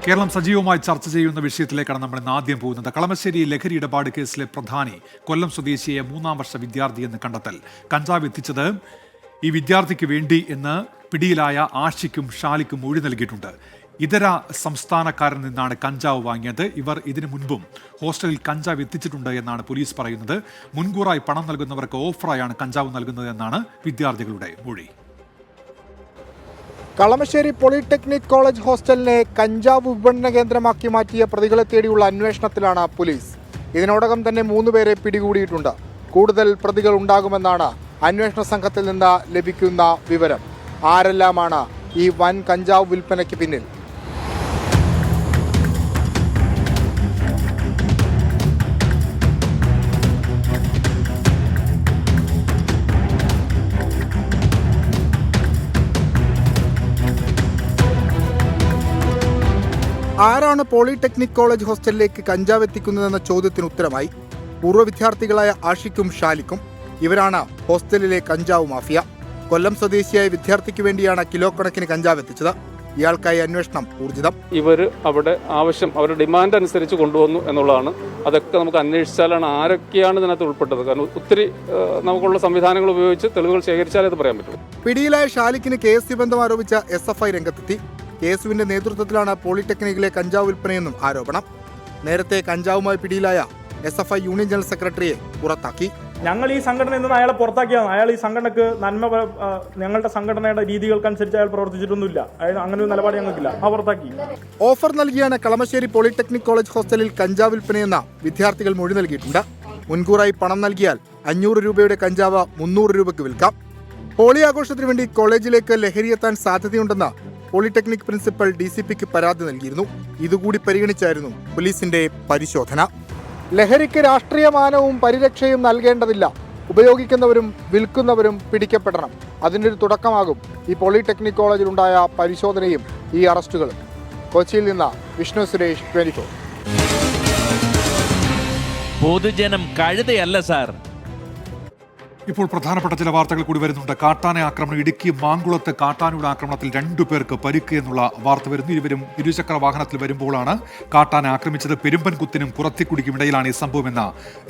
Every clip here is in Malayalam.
കേരളം സജീവമായി ചർച്ച ചെയ്യുന്ന വിഷയത്തിലേക്കാണ് നമ്മൾ ഇന്ന് ആദ്യം പോകുന്നത്. കളമശ്ശേരി ലഹരി ഇടപാട് കേസിലെ പ്രധാനി കൊല്ലം സ്വദേശിയെ 3-ാം വർഷ വിദ്യാർത്ഥിയെന്ന് കണ്ടെത്തൽ. കഞ്ചാവ് എത്തിച്ചത് ഈ വിദ്യാർത്ഥിക്ക് വേണ്ടി എന്ന് പിടിയിലായ ആഷിക്കും ഷാലിക്കും മൊഴി നൽകിയിട്ടുണ്ട്. ഇതര സംസ്ഥാനക്കാരിൽ നിന്നാണ് കഞ്ചാവ് വാങ്ങിയത്. ഇവർ ഇതിനു മുൻപും ഹോസ്റ്റലിൽ കഞ്ചാവ് എത്തിച്ചിട്ടുണ്ട് എന്നാണ് പോലീസ് പറയുന്നത്. മുൻകൂറായി പണം നൽകുന്നവർക്ക് ഓഫറായാണ് കഞ്ചാവ് നൽകുന്നത് എന്നാണ് വിദ്യാർത്ഥികളുടെ മൊഴി. കളമശ്ശേരി പോളിടെക്നിക് കോളേജ് ഹോസ്റ്റലിനെ കഞ്ചാവ് വിപണന കേന്ദ്രമാക്കി മാറ്റിയ പ്രതികളെ തേടിയുള്ള അന്വേഷണത്തിലാണ് പോലീസ്. ഇതിനോടകം തന്നെ 3 പേരെ പിടികൂടിയിട്ടുണ്ട്. കൂടുതൽ പ്രതികൾ ഉണ്ടാകുമെന്നാണ് അന്വേഷണ സംഘത്തിൽ നിന്ന് ലഭിക്കുന്ന വിവരം. ആരെല്ലാമാണ് ഈ വൻ കഞ്ചാവ് വിൽപ്പനയ്ക്ക് പിന്നിൽ? ആരാണ് പോളിടെക്നിക് കോളേജ് ഹോസ്റ്റലിലേക്ക് കഞ്ചാവ് എത്തിക്കുന്നതെന്ന ചോദ്യത്തിന് ഉത്തരമായി. പൂർവ്വ വിദ്യാർത്ഥികളായ ആഷിക്കും ഷാലിക്കും. ഇവരാണ് ഹോസ്റ്റലിലെ കഞ്ചാവ് മാഫിയ. കൊല്ലം സ്വദേശിയായ വിദ്യാർത്ഥിക്ക് വേണ്ടിയാണ് കിലോ കണക്കിന് കഞ്ചാവ് എത്തിച്ചത്. ഇയാൾക്കായി അന്വേഷണം ഊർജിതം. ഇവർ അവിടെ ആവശ്യം, അവരുടെ ഡിമാൻഡ് അനുസരിച്ച് കൊണ്ടുവന്നു എന്നുള്ളതാണ്. അതൊക്കെ നമുക്ക് അന്വേഷിച്ചാലാണ് ആരൊക്കെയാണ് ഇതിനകത്ത് ഉൾപ്പെട്ടത്. കാരണം ഒത്തിരി നമുക്കുള്ള സംവിധാനങ്ങൾ ഉപയോഗിച്ച് തെളിവുകൾ ശേഖരിച്ചാലേ അത് പറയാൻ പറ്റുള്ളൂ. പിടിയിലായ ഷാലിക്കിന് KSU ബന്ധം ആരോപിച്ച SFI രംഗത്തെത്തി. KSUവിന്റെ നേതൃത്വത്തിലാണ് പോളിടെക്നിക്കിലെ കഞ്ചാവ് വിൽപ്പനയെന്നും ആരോപണം. നേരത്തെ കഞ്ചാവുമായി പിടിയിലായ SFI യൂണിയൻ ജനറൽ സെക്രട്ടറിയെ പുറത്താക്കി. ഞങ്ങൾ ഈ സംഘടനയിൽ നിന്ന് അയാളെ പുറത്താക്കിയാണ്. അയാൾ ഈ സംഘടനക്ക് ഞങ്ങളുടെ സംഘടനയുടെ രീതികൾക്കനുസരിച്ച് അയാൾ പ്രവർത്തിച്ചിട്ടൊന്നുമില്ല. അങ്ങനെ ഒരു നിലപാട് ഞങ്ങൾക്കില്ല. പുറത്താക്കി. ഓഫർ നൽകിയാണ് കളമശ്ശേരി പോളിടെക്നിക് കോളേജ് ഹോസ്റ്റലിൽ കഞ്ചാവ് വിൽപ്പനയെന്ന വിദ്യാർത്ഥികൾ മൊഴി നൽകിയിട്ടുണ്ട്. മുൻകൂറായി പണം നൽകിയാൽ 500 രൂപയുടെ കഞ്ചാവ് 300 രൂപയ്ക്ക് വിൽക്കാം. ഹോളി ആഘോഷത്തിനു വേണ്ടി കോളേജിലേക്ക് ലഹരിയെത്താൻ സാധ്യതയുണ്ടെന്ന് പോളിടെക്നിക് പ്രിൻസിപ്പൽ DCPക്ക് പരാതി നൽകിയിരുന്നു. ഇതുകൂടി പരിഗണിച്ചായിരുന്നു പോലീസിന്റെ പരിശോധന. ലഹരിക്ക് രാഷ്ട്രീയ മാനവും പരിരക്ഷയും നൽകേണ്ടതില്ല. ഉപയോഗിക്കുന്നവരും വിൽക്കുന്നവരും പിടിക്കപ്പെടണം. അതിൻ്റെ ഒരു തുടക്കമാകും ഈ പോളിടെക്നിക് കോളേജിലുണ്ടായ പരിശോധനയും ഈ അറസ്റ്റുകളും. കൊച്ചിയിൽ നിന്ന് വിഷ്ണു സുരേഷ്, 24. പൊതുജനം കഴുതയല്ല സാർ. ഇപ്പോൾ പ്രധാനപ്പെട്ട ചില വാർത്തകൾ കൂടി വരുന്നുണ്ട്. കാട്ടാന ആക്രമണം. ഇടുക്കി മാങ്കുളത്ത് കാട്ടാനയുടെ ആക്രമണത്തിൽ 2 പേർക്ക് പരിക്ക് എന്നുള്ള വാർത്ത വരുന്നു. ഇരുവരും ഇരുചക്ര വാഹനത്തിൽ വരുമ്പോഴാണ് കാട്ടാന ആക്രമിച്ചത്. പെരുമ്പൻകുത്തിനും കുറത്തിക്കുടിക്കും ഇടയിലാണ് ഈ സംഭവമെന്ന്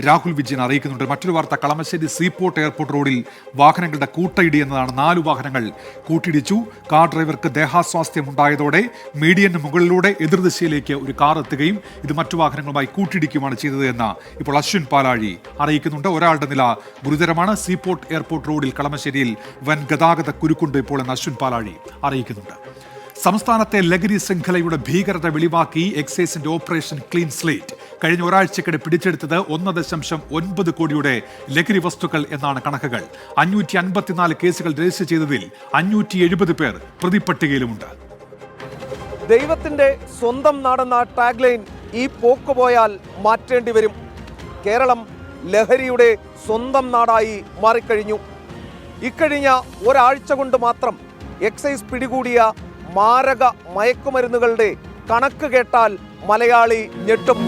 രാഹുൽ വിജയൻ അറിയിക്കുന്നുണ്ട്. മറ്റൊരു വാർത്ത, കളമശ്ശേരി സീപോർട്ട് എയർപോർട്ട് റോഡിൽ വാഹനങ്ങളുടെ കൂട്ടയിടി എന്നതാണ്. 4 വാഹനങ്ങൾ കൂട്ടിയിടിച്ചു. കാർ ഡ്രൈവർക്ക് ദേഹാസ്വാസ്ഥ്യം ഉണ്ടായതോടെ മീഡിയന് മുകളിലൂടെ എതിർദിശയിലേക്ക് ഒരു കാർ എത്തുകയും ഇത് മറ്റു വാഹനങ്ങളുമായി കൂട്ടിയിടിക്കുകയാണ് ചെയ്തത് എന്ന് ഇപ്പോൾ അശ്വിൻ പാലാഴി അറിയിക്കുന്നുണ്ട്. ഒരാളുടെ നില ഗുരുതരമാണ്. സീപോർട്ട് എയർപോർട്ട് റോഡിൽ കളമശ്ശേരിയിൽ വൻ ഗതാഗത കുരുക്കുണ്ട് ഇപ്പോൾ എന്ന് അശ്വിൻ പാലാഴി അറിയിക്കുന്നുണ്ട്. സംസ്ഥാനത്തെ ലഹരി ശൃംഖലയുടെ ഭീകരത വെളിവാക്കി എക്സൈസിന്റെ ഓപ്പറേഷൻ ക്ലീൻ സ്ലേറ്റ്. കഴിഞ്ഞ ഒരാഴ്ചക്കിടെ പിടിച്ചെടുത്തത് 1.9 കോടിയുടെ ലഹരി വസ്തുക്കൾ എന്നാണ് കണക്കുകൾ. 554 കേസുകൾ രജിസ്റ്റർ ചെയ്തതിൽ 570 പേർ പ്രതിപട്ടികയിലുമുണ്ട്. ദൈവത്തിന്റെ സ്വന്തം നാടെന്ന ടാഗ്ലൈൻ ഈ പോക്ക് പോയാൽ മാറ്റേണ്ടി വരും. കേരളം ലഹരിയുടെ സ്വന്തം നാടായി മാറിക്കഴിഞ്ഞു. ഇക്കഴിഞ്ഞ ഒരാഴ്ച കൊണ്ട് മാത്രം എക്സൈസ് പിടികൂടിയ മാരക മയക്കുമരുന്നുകളുടെ കണക്ക് കേട്ടാൽ മലയാളി ഞെട്ടും.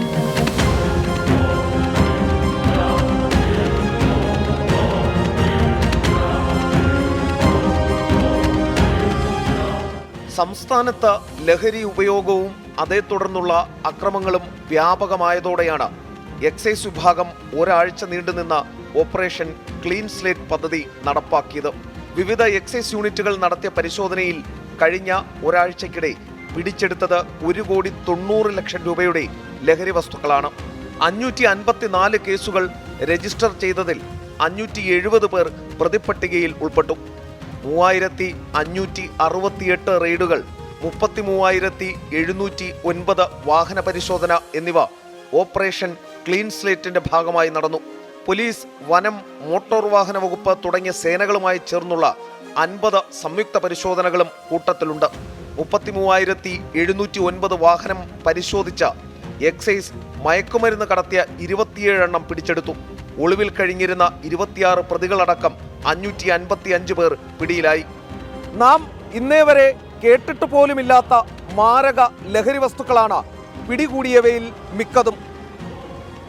സംസ്ഥാനത്ത് ലഹരി ഉപയോഗവും അതേ തുടർന്നുള്ള അക്രമങ്ങളും വ്യാപകമായതോടെയാണ് എക്സൈസ് വിഭാഗം ഒരാഴ്ച നീണ്ടുനിന്ന ഓപ്പറേഷൻ ക്ലീൻ സ്ലേറ്റ് പദ്ധതി നടപ്പാക്കിയത്. വിവിധ എക്സൈസ് യൂണിറ്റുകൾ നടത്തിയ പരിശോധനയിൽ കഴിഞ്ഞ ഒരാഴ്ചക്കിടെ പിടിച്ചെടുത്തത് 1,90,00,000 രൂപയുടെ ലഹരി വസ്തുക്കളാണ്. 554 കേസുകൾ രജിസ്റ്റർ ചെയ്തതിൽ 570 പേർ പ്രതിപട്ടികയിൽ ഉൾപ്പെട്ടു. 3,568 റെയ്ഡുകൾ, 33,709 വാഹന പരിശോധന എന്നിവ ഓപ്പറേഷൻ ക്ലീൻ സ്ലേറ്റിന്റെ ഭാഗമായി നടന്നു. പോലീസ്, വനം, മോട്ടോർ വാഹന വകുപ്പ് തുടങ്ങിയ സേനകളുമായി ചേർന്നുള്ള 50 സംയുക്ത പരിശോധനകളും കൂട്ടത്തിലുണ്ട്. 33,709 വാഹനം പരിശോധിച്ച എക്സൈസ് മയക്കുമരുന്ന് കടത്തിയ 27 എണ്ണം പിടിച്ചെടുത്തു. ഒളിവിൽ കഴിഞ്ഞിരുന്ന 26 പ്രതികളടക്കം 555 പേർ പിടിയിലായി. നാം ഇന്നേ വരെ കേട്ടിട്ട് പോലുമില്ലാത്ത മാരക ലഹരി വസ്തുക്കളാണ് പിടികൂടിയവയിൽ മിക്കതും.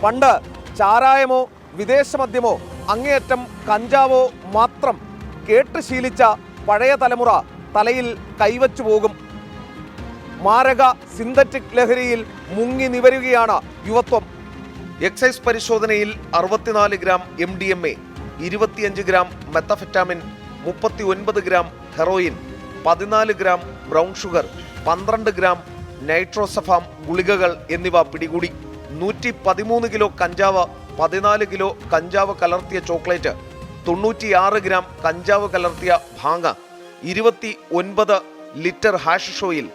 പണ്ട് ചാരായമോ വിദേശ മദ്യമോ അങ്ങേയറ്റം കഞ്ചാവോ മാത്രം കേട്ട് ശീലിച്ച പഴയ തലമുറ തലയിൽ കൈവച്ചു പോകും. മാരക സിന്തറ്റിക് ലഹരിയിൽ മുങ്ങി നിവരുകയാണ് യുവത്വം. എക്സൈസ് പരിശോധനയിൽ 64 gram MDMA, 25 gram methamphetamine, 39 gram heroin, 14 gram brown sugar, 12 gram nitrazepam ഗുളികകൾ എന്നിവ പിടികൂടി. 113 കിലോ കഞ്ചാവ്, 14 കിലോ കഞ്ചാവ് കലർത്തിയ ചോക്ലേറ്റ്, 96 ഗ്രാം കഞ്ചാവ് കലർത്തിയ ഭാങ്ങ, 29 ലിറ്റർ ഹാഷിഷ് ഓയിൽ,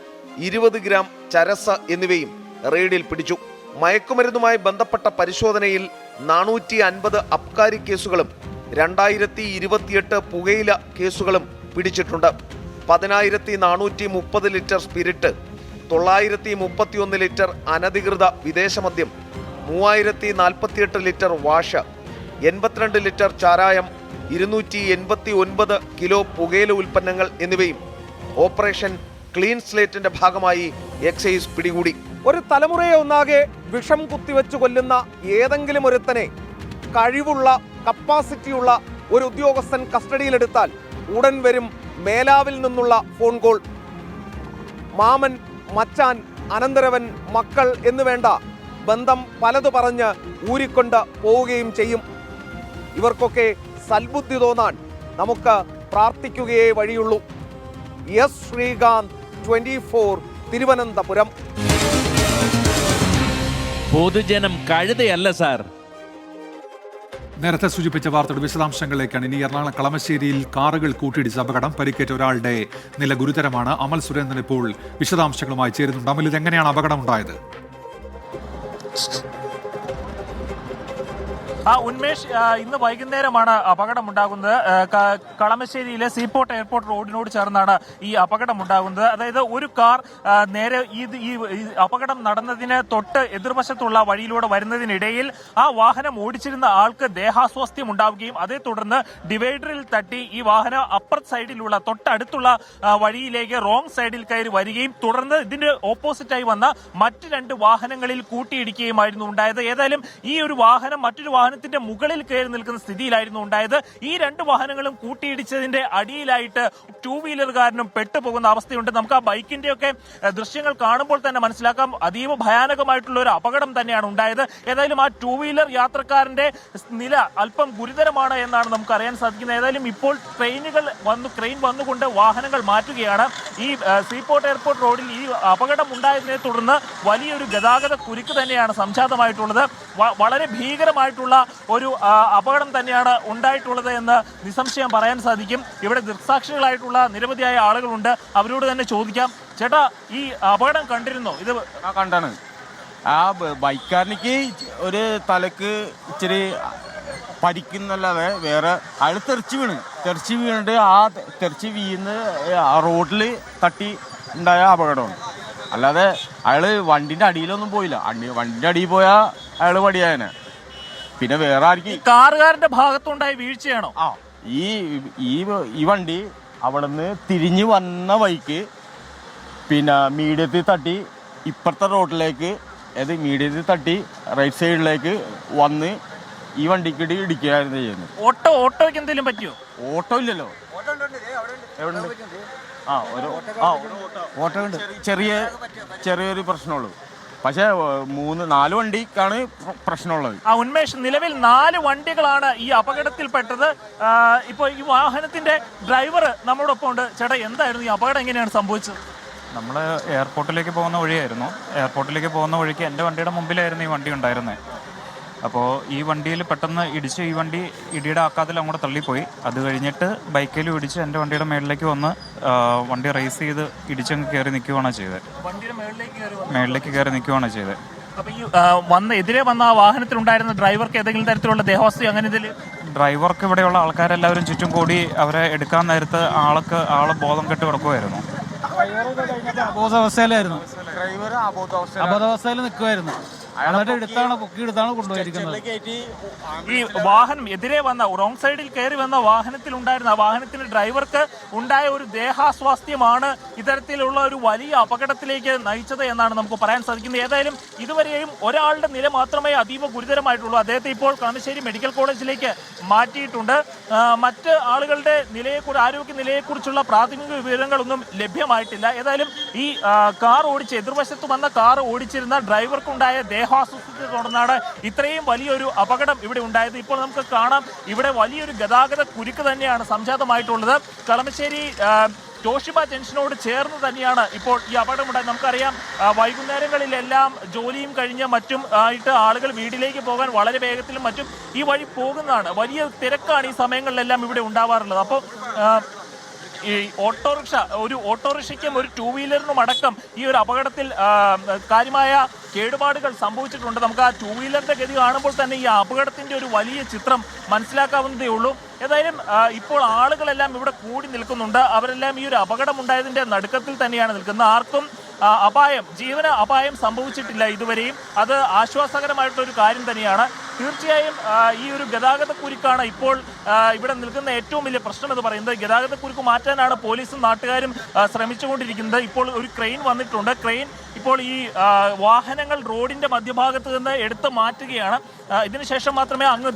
20 ഗ്രാം ചരസ് എന്നിവയും റെയ്ഡിൽ പിടിച്ചു. മയക്കുമരുന്നുമായി ബന്ധപ്പെട്ട പരിശോധനയിൽ 450 അബ്കാരി കേസുകളും 2028 പുകയില കേസുകളും പിടിച്ചിട്ടുണ്ട്. 10,430 ലിറ്റർ സ്പിരിറ്റ്, 931 ലിറ്റർ അനധികൃത വിദേശമദ്യം, 3048 ലിറ്റർ വാഷ്, 82 ലിറ്റർ ചാരായം, 289 കിലോ പുകയില ഉൽപ്പന്നങ്ങൾ എന്നിവയും ഓപ്പറേഷൻ ക്ലീൻ സ്ലേറ്റിന്റെ ഭാഗമായി എക്സൈസ് പിടികൂടി. ഒരു തലമുറയെ ഒന്നാകെ വിഷം കുത്തിവെച്ച് കൊല്ലുന്ന ഏതെങ്കിലും ഒരുത്തനെ കഴിവുള്ള കപ്പാസിറ്റിയുള്ള ഒരു ഉദ്യോഗസ്ഥൻ കസ്റ്റഡിയിലെടുത്താൽ ഉടൻ വരും മേലാവിൽ നിന്നുള്ള ഫോൺ കോൾ. മാമൻ, മച്ചാൻ, അനന്തരവൻ, മക്കൾ എന്ന് വേണ്ട ബന്ധം പലത് പറഞ്ഞ് ഊരിക്കൊണ്ട് പോവുകയും ചെയ്യും. ഇവർക്കൊക്കെ സൽബുദ്ധി തോന്നാൻ നമുക്ക് പ്രാർത്ഥിക്കുകയേ വഴിയുള്ളൂ. എസ് ശ്രീകാന്ത്, 24, തിരുവനന്തപുരം. പൊതുജനം കഴുതയല്ല സാർ. നേരത്തെ സൂചിപ്പിച്ച വാർത്തയുടെ വിശദാംശങ്ങളിലേക്കാണ്. ഇനി എറണാകുളം കളമശ്ശേരിയിൽ കാറുകൾ കൂട്ടിയിടിച്ച അപകടം. പരിക്കേറ്റ ഒരാളുടെ നില ഗുരുതരമാണ്. അമൽ സുരേന്ദ്രൻ ഇപ്പോൾ വിശദാംശങ്ങളുമായി ചേരുന്നുണ്ട്. അമൽ, ഇതെങ്ങനെയാണ് അപകടം ഉണ്ടായത്? ഉന്മേഷ്, ഇന്ന് വൈകുന്നേരമാണ് അപകടമുണ്ടാകുന്നത്. കളമശ്ശേരിയിലെ സീപോർട്ട് എയർപോർട്ട് റോഡിനോട് ചേർന്നാണ് ഈ അപകടമുണ്ടാകുന്നത്. അതായത് ഒരു കാർ നേരെ ഈ അപകടം നടന്നതിന് തൊട്ട് എതിർവശത്തുള്ള വഴിയിലൂടെ വരുന്നതിനിടയിൽ ആ വാഹനം ഓടിച്ചിരുന്ന ആൾക്ക് ദേഹാസ്വാസ്ഥ്യം ഉണ്ടാവുകയും അതേ തുടർന്ന് ഡിവൈഡറിൽ തട്ടി ഈ വാഹനം അപ്പർ സൈഡിലുള്ള തൊട്ടടുത്തുള്ള വഴിയിലേക്ക് റോങ് സൈഡിൽ കയറി വരികയും തുടർന്ന് ഇതിന്റെ ഓപ്പോസിറ്റായി വന്ന മറ്റ് 2 വാഹനങ്ങളിൽ കൂട്ടിയിടിക്കുകയുമായിരുന്നു ഉണ്ടായത്. ഏതായാലും ഈ ഒരു വാഹനം മറ്റൊരു വാഹനത്തിന്റെ മുകളിൽ കയറി നിൽക്കുന്ന സ്ഥിതിയിലായിരുന്നു ഉണ്ടായത്. ഈ 2 വാഹനങ്ങളും കൂട്ടിയിടിച്ചതിന്റെ അടിയിലായിട്ട് 2 വീലറുകാരനും പെട്ടുപോകുന്ന അവസ്ഥയുണ്ട്. നമുക്ക് ആ ബൈക്കിന്റെയൊക്കെ ദൃശ്യങ്ങൾ കാണുമ്പോൾ തന്നെ മനസ്സിലാക്കാം അതീവ ഭയാനകമായിട്ടുള്ള ഒരു അപകടം തന്നെയാണ് ഉണ്ടായത്. ഏതായാലും ആ 2 വീലർ യാത്രക്കാരന്റെ നില അല്പം ഗുരുതരമാണ് എന്നാണ് നമുക്ക് അറിയാൻ സാധിക്കുന്നത്. ഏതായാലും ഇപ്പോൾ ക്രെയിൻ വന്നുകൊണ്ട് വാഹനങ്ങൾ മാറ്റുകയാണ്. ഈ സീപോർട്ട് എയർപോർട്ട് റോഡിൽ ഈ അപകടം ഉണ്ടായതിനെ തുടർന്ന് വലിയൊരു ഗതാഗത കുരുക്ക് തന്നെയാണ് സംജാതമായിട്ടുള്ളത്. വളരെ ഭീകരമായിട്ടുള്ള ഒരു അപകടം തന്നെയാണ് ഉണ്ടായിട്ടുള്ളത് എന്ന് നിസ്സംശയം പറയാൻ സാധിക്കും. ഇവിടെ ദൃക്സാക്ഷികളായിട്ടുള്ള നിരവധിയായ ആളുകളുണ്ട്. അവരോട് തന്നെ ചോദിക്കാം. ചേട്ടാ, ഈ അപകടം കണ്ടിരുന്നോ? ഇത് കണ്ടാണ്. ആ ബൈക്കാരനിക്ക് ഒരു തലക്ക് ഇച്ചിരി പരിക്കുന്നല്ലാതെ വേറെ അയാൾ തെറിച്ച് വീണിട്ട് ആ തെറിച്ച് വീണ് ആ റോഡിൽ തട്ടി ഉണ്ടായ അപകടമാണ്. അല്ലാതെ അയാൾ വണ്ടിൻ്റെ അടിയിലൊന്നും പോയില്ല. വണ്ടിൻ്റെ അടിയിൽ പോയാൽ അയാൾ പടിയായനെ. പിന്നെ വേറെ ആർക്കും കാറുകാരന്റെ ഭാഗത്തുണ്ടായ വീഴ്ചയാണോ? ഈ വണ്ടി അവിടെ നിന്ന് തിരിഞ്ഞു വന്ന വഴിക്ക് പിന്നെ മീഡിയത്തിൽ തട്ടി ഇപ്പുറത്തെ റോഡിലേക്ക്, മീഡിയത്തിൽ തട്ടി റൈറ്റ് സൈഡിലേക്ക് വന്ന് ഈ വണ്ടിക്കിടി ഇടിക്കുകയായിരുന്നു ചെയ്യുന്നത്. ഓട്ടോയ്ക്ക് എന്തെങ്കിലും പറ്റിയോ? ഓട്ടോ ഇല്ലല്ലോ. ഓട്ടോ ഉണ്ട്. ചെറിയൊരു പ്രശ്നമുള്ളൂ. പക്ഷേ 3-4 വണ്ടിക്കാണ് പ്രശ്നമുള്ളത്. ഉന്മേഷ്, നിലവിൽ 4 വണ്ടികളാണ് ഈ അപകടത്തിൽപ്പെട്ടത്. ഇപ്പോൾ ഈ വാഹനത്തിന്റെ ഡ്രൈവർ നമ്മളോടൊപ്പം ഉണ്ട്. ചേട്ടാ, എന്തായിരുന്നു ഈ അപകടം? എങ്ങനെയാണ് സംഭവിച്ചത്? നമ്മൾ എയർപോർട്ടിലേക്ക് പോകുന്ന വഴിയായിരുന്നു. എയർപോർട്ടിലേക്ക് പോകുന്ന വഴിക്ക് എൻ്റെ വണ്ടിയുടെ മുമ്പിലായിരുന്നു ഈ വണ്ടി ഉണ്ടായിരുന്നത്. അപ്പോൾ ഈ വണ്ടിയിൽ പെട്ടെന്ന് ഇടിച്ച് ഈ വണ്ടി ഇടിയുടെ ആക്കാതിൽ അങ്ങോട്ട് തള്ളിപ്പോയി. അത് കഴിഞ്ഞിട്ട് ബൈക്കിലും ഇടിച്ച് എൻ്റെ വണ്ടിയുടെ മേളിലേക്ക് വന്ന് വണ്ടി റേസ് ചെയ്ത് ഇടിച്ചങ്ങ് കയറി നിൽക്കുകയാണ് ചെയ്തത്. മേളിലേക്ക് കയറി നിൽക്കുകയാണ് ചെയ്തത്. അപ്പോൾ ഈ എതിരെ വന്ന ആ വാഹനത്തിലുണ്ടായിരുന്ന ഡ്രൈവർക്ക് ഏതെങ്കിലും തരത്തിലുള്ള ദേഹാവസ്ഥയോ അങ്ങനെ ഇതിൽ? ഡ്രൈവർക്ക് ഇവിടെയുള്ള ആൾക്കാരെല്ലാവരും ചുറ്റും കൂടി അവരെ എടുക്കാൻ നേരത്ത് ആള് ബോധം കെട്ട് കിടക്കുമായിരുന്നു. അബോധാവസ്ഥയിലായിരുന്നു. അബോധാവസ്ഥയിൽ നിൽക്കുമായിരുന്നു. ഈ വാഹനം എതിരെ വന്ന റോങ് സൈഡിൽ കയറി വന്ന വാഹനത്തിലുണ്ടായിരുന്ന വാഹനത്തിന്റെ ഡ്രൈവർക്ക് ഉണ്ടായ ഒരു ദേഹാസ്വാസ്ഥ്യമാണ് ഇത്തരത്തിലുള്ള ഒരു വലിയ അപകടത്തിലേക്ക് നയിച്ചത് എന്നാണ് നമുക്ക് പറയാൻ സാധിക്കുന്നത്. ഏതായാലും ഇതുവരെയും ഒരാളുടെ നില മാത്രമേ അതീവ ഗുരുതരമായിട്ടുള്ളൂ. അദ്ദേഹത്തെ ഇപ്പോൾ കളമശ്ശേരി മെഡിക്കൽ കോളേജിലേക്ക് മാറ്റിയിട്ടുണ്ട്. മറ്റ് ആളുകളുടെ ആരോഗ്യ നിലയെക്കുറിച്ചുള്ള പ്രാഥമിക വിവരങ്ങളൊന്നും ലഭ്യമായിട്ടില്ല. ഏതായാലും ഈ കാർ ഓടിച്ച് എതിർവശത്ത് വന്ന കാർ ഓടിച്ചിരുന്ന ഡ്രൈവർക്കുണ്ടായ ദേഹാസ്വസ്ഥതയെ തുടർന്നാണ് ഇത്രയും വലിയൊരു അപകടം ഇവിടെ ഉണ്ടായത്. ഇപ്പോൾ നമുക്ക് കാണാം ഇവിടെ വലിയൊരു ഗതാഗത കുരുക്ക് തന്നെയാണ് സംജാതമായിട്ടുള്ളത്. കളമശ്ശേരി ടോഷിബ ജംഗ്ഷനോട് ചേർന്ന് തന്നെയാണ് ഇപ്പോൾ ഈ അപകടമുണ്ടായത്. നമുക്കറിയാം വൈകുന്നേരങ്ങളിലെല്ലാം ജോലിയും കഴിഞ്ഞ് മറ്റും ആയിട്ട് ആളുകൾ വീട്ടിലേക്ക് പോകാൻ വളരെ വേഗത്തിലും മറ്റും ഈ വഴി പോകുന്നതാണ്. വലിയ തിരക്കാണ് ഈ സമയങ്ങളിലെല്ലാം ഇവിടെ ഉണ്ടാവാറുള്ളത്. അപ്പോൾ ഈ ഓട്ടോറിക്ഷയ്ക്കും ഒരു ടൂ വീലറിനും അടക്കം ഈ ഒരു അപകടത്തിൽ കാര്യമായ കേടുപാടുകൾ സംഭവിച്ചിട്ടുണ്ട്. നമുക്ക് ആ ടൂ വീലറിന്റെ ഗതി കാണുമ്പോൾ തന്നെ ഈ അപകടത്തിന്റെ ഒരു വലിയ ചിത്രം മനസ്സിലാക്കാവുന്നതേ ഉള്ളൂ. ഏതായാലും ഇപ്പോൾ ആളുകളെല്ലാം ഇവിടെ കൂടി നിൽക്കുന്നുണ്ട്. അവരെല്ലാം ഈ ഒരു അപകടം ഉണ്ടായതിന്റെ നടുക്കത്തിൽ തന്നെയാണ് നിൽക്കുന്നത്. ആർക്കും ജീവന് അപായം സംഭവിച്ചിട്ടില്ല ഇതുവരെയും. അത് ആശ്വാസകരമായിട്ടൊരു കാര്യം തന്നെയാണ്. തീർച്ചയായും ഈ ഒരു ഗതാഗത കുരുക്കാണ് ഇപ്പോൾ ഇവിടെ നിൽക്കുന്ന ഏറ്റവും വലിയ പ്രശ്നം എന്ന് പറയുന്നത്. ഗതാഗത കുരുക്ക് മാറ്റാനാണ് പോലീസും നാട്ടുകാരും ശ്രമിച്ചുകൊണ്ടിരിക്കുന്നത്. ഇപ്പോൾ ഒരു ക്രെയിൻ വന്നിട്ടുണ്ട്. ക്രെയിൻ ഇപ്പോൾ ഈ വാഹനങ്ങൾ റോഡിന്റെ മധ്യഭാഗത്ത് നിന്ന് എടുത്ത് മാറ്റുകയാണ്. ഇതിനുശേഷം മാത്രമേ അങ്ങ്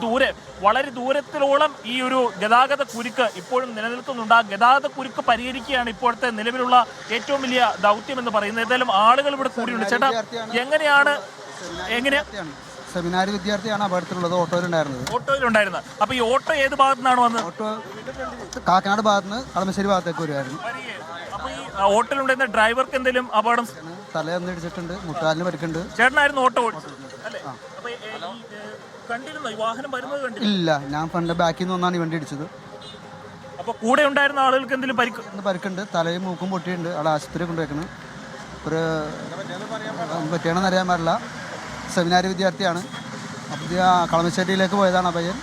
വളരെ ദൂരത്തിലോളം ഈ ഒരു ഗതാഗത കുരുക്ക് ഇപ്പോഴും നിലനിൽക്കുന്നുണ്ട്. ആ ഗതാഗത കുരുക്ക് പരിഹരിക്കുകയാണ് ഇപ്പോഴത്തെ നിലവിലുള്ള ഏറ്റവും വലിയ ദൗത്യം എന്ന് പറയുന്നത്. ഏതായാലും ആളുകൾ ഇവിടെ കൂടിയുണ്ട്. ചേട്ടാ, എങ്ങനെയാണ് സെമിനാരി വിദ്യാർത്ഥിയാണ് അപകടത്തിലുള്ളത്. ഓട്ടോയിലുണ്ടായിരുന്നത്. അപ്പൊ ഈ ഓട്ടോ ഏത് ഭാഗത്തു നിന്നാണ് വന്നത്? ഓട്ടോ കാക്കനാട് ഭാഗത്ത് നിന്ന് കളമശ്ശേരി ഭാഗത്തേക്ക് വരുമായിരുന്നു. അപ്പൊ ഈ ഓട്ടോയിലുണ്ടായിരുന്ന ഡ്രൈവർക്ക് എന്തെങ്കിലും അപകടം? തലയൊന്നും ഇടിച്ചിട്ടുണ്ട്, മുട്ടാലിന് പരിക്കുണ്ട്. ചേട്ടനായിരുന്നു ഓട്ടോ ഓടിച്ചത് അല്ലേ? കണ്ടിരുന്നോ ഈ വാഹനം വരുന്നത്? കണ്ടില്ല. ഇല്ല, ഞാൻ ഫ്രണ്ട് ബാക്കിൽ നിന്ന് വന്നാണ് ഈ വണ്ടി ഇടിച്ചത്. അപ്പൊ കൂടെ ഉണ്ടായിരുന്ന ആളുകൾക്ക് എന്തെങ്കിലും പരിക്കുണ്ട്, തലയും മൂക്കും പൊട്ടിയിട്ടുണ്ട്. അവിടെ ആശുപത്രി കൊണ്ടുവയ്ക്കണം. ഒരു പറ്റിയാണെന്ന് അറിയാൻ പാടില്ല. സെമിനാരി വിദ്യാർത്ഥിയാണ്. അപ്പം കളമശ്ശേരിയിലേക്ക് പോയതാണ് ആ പയ്യൻ.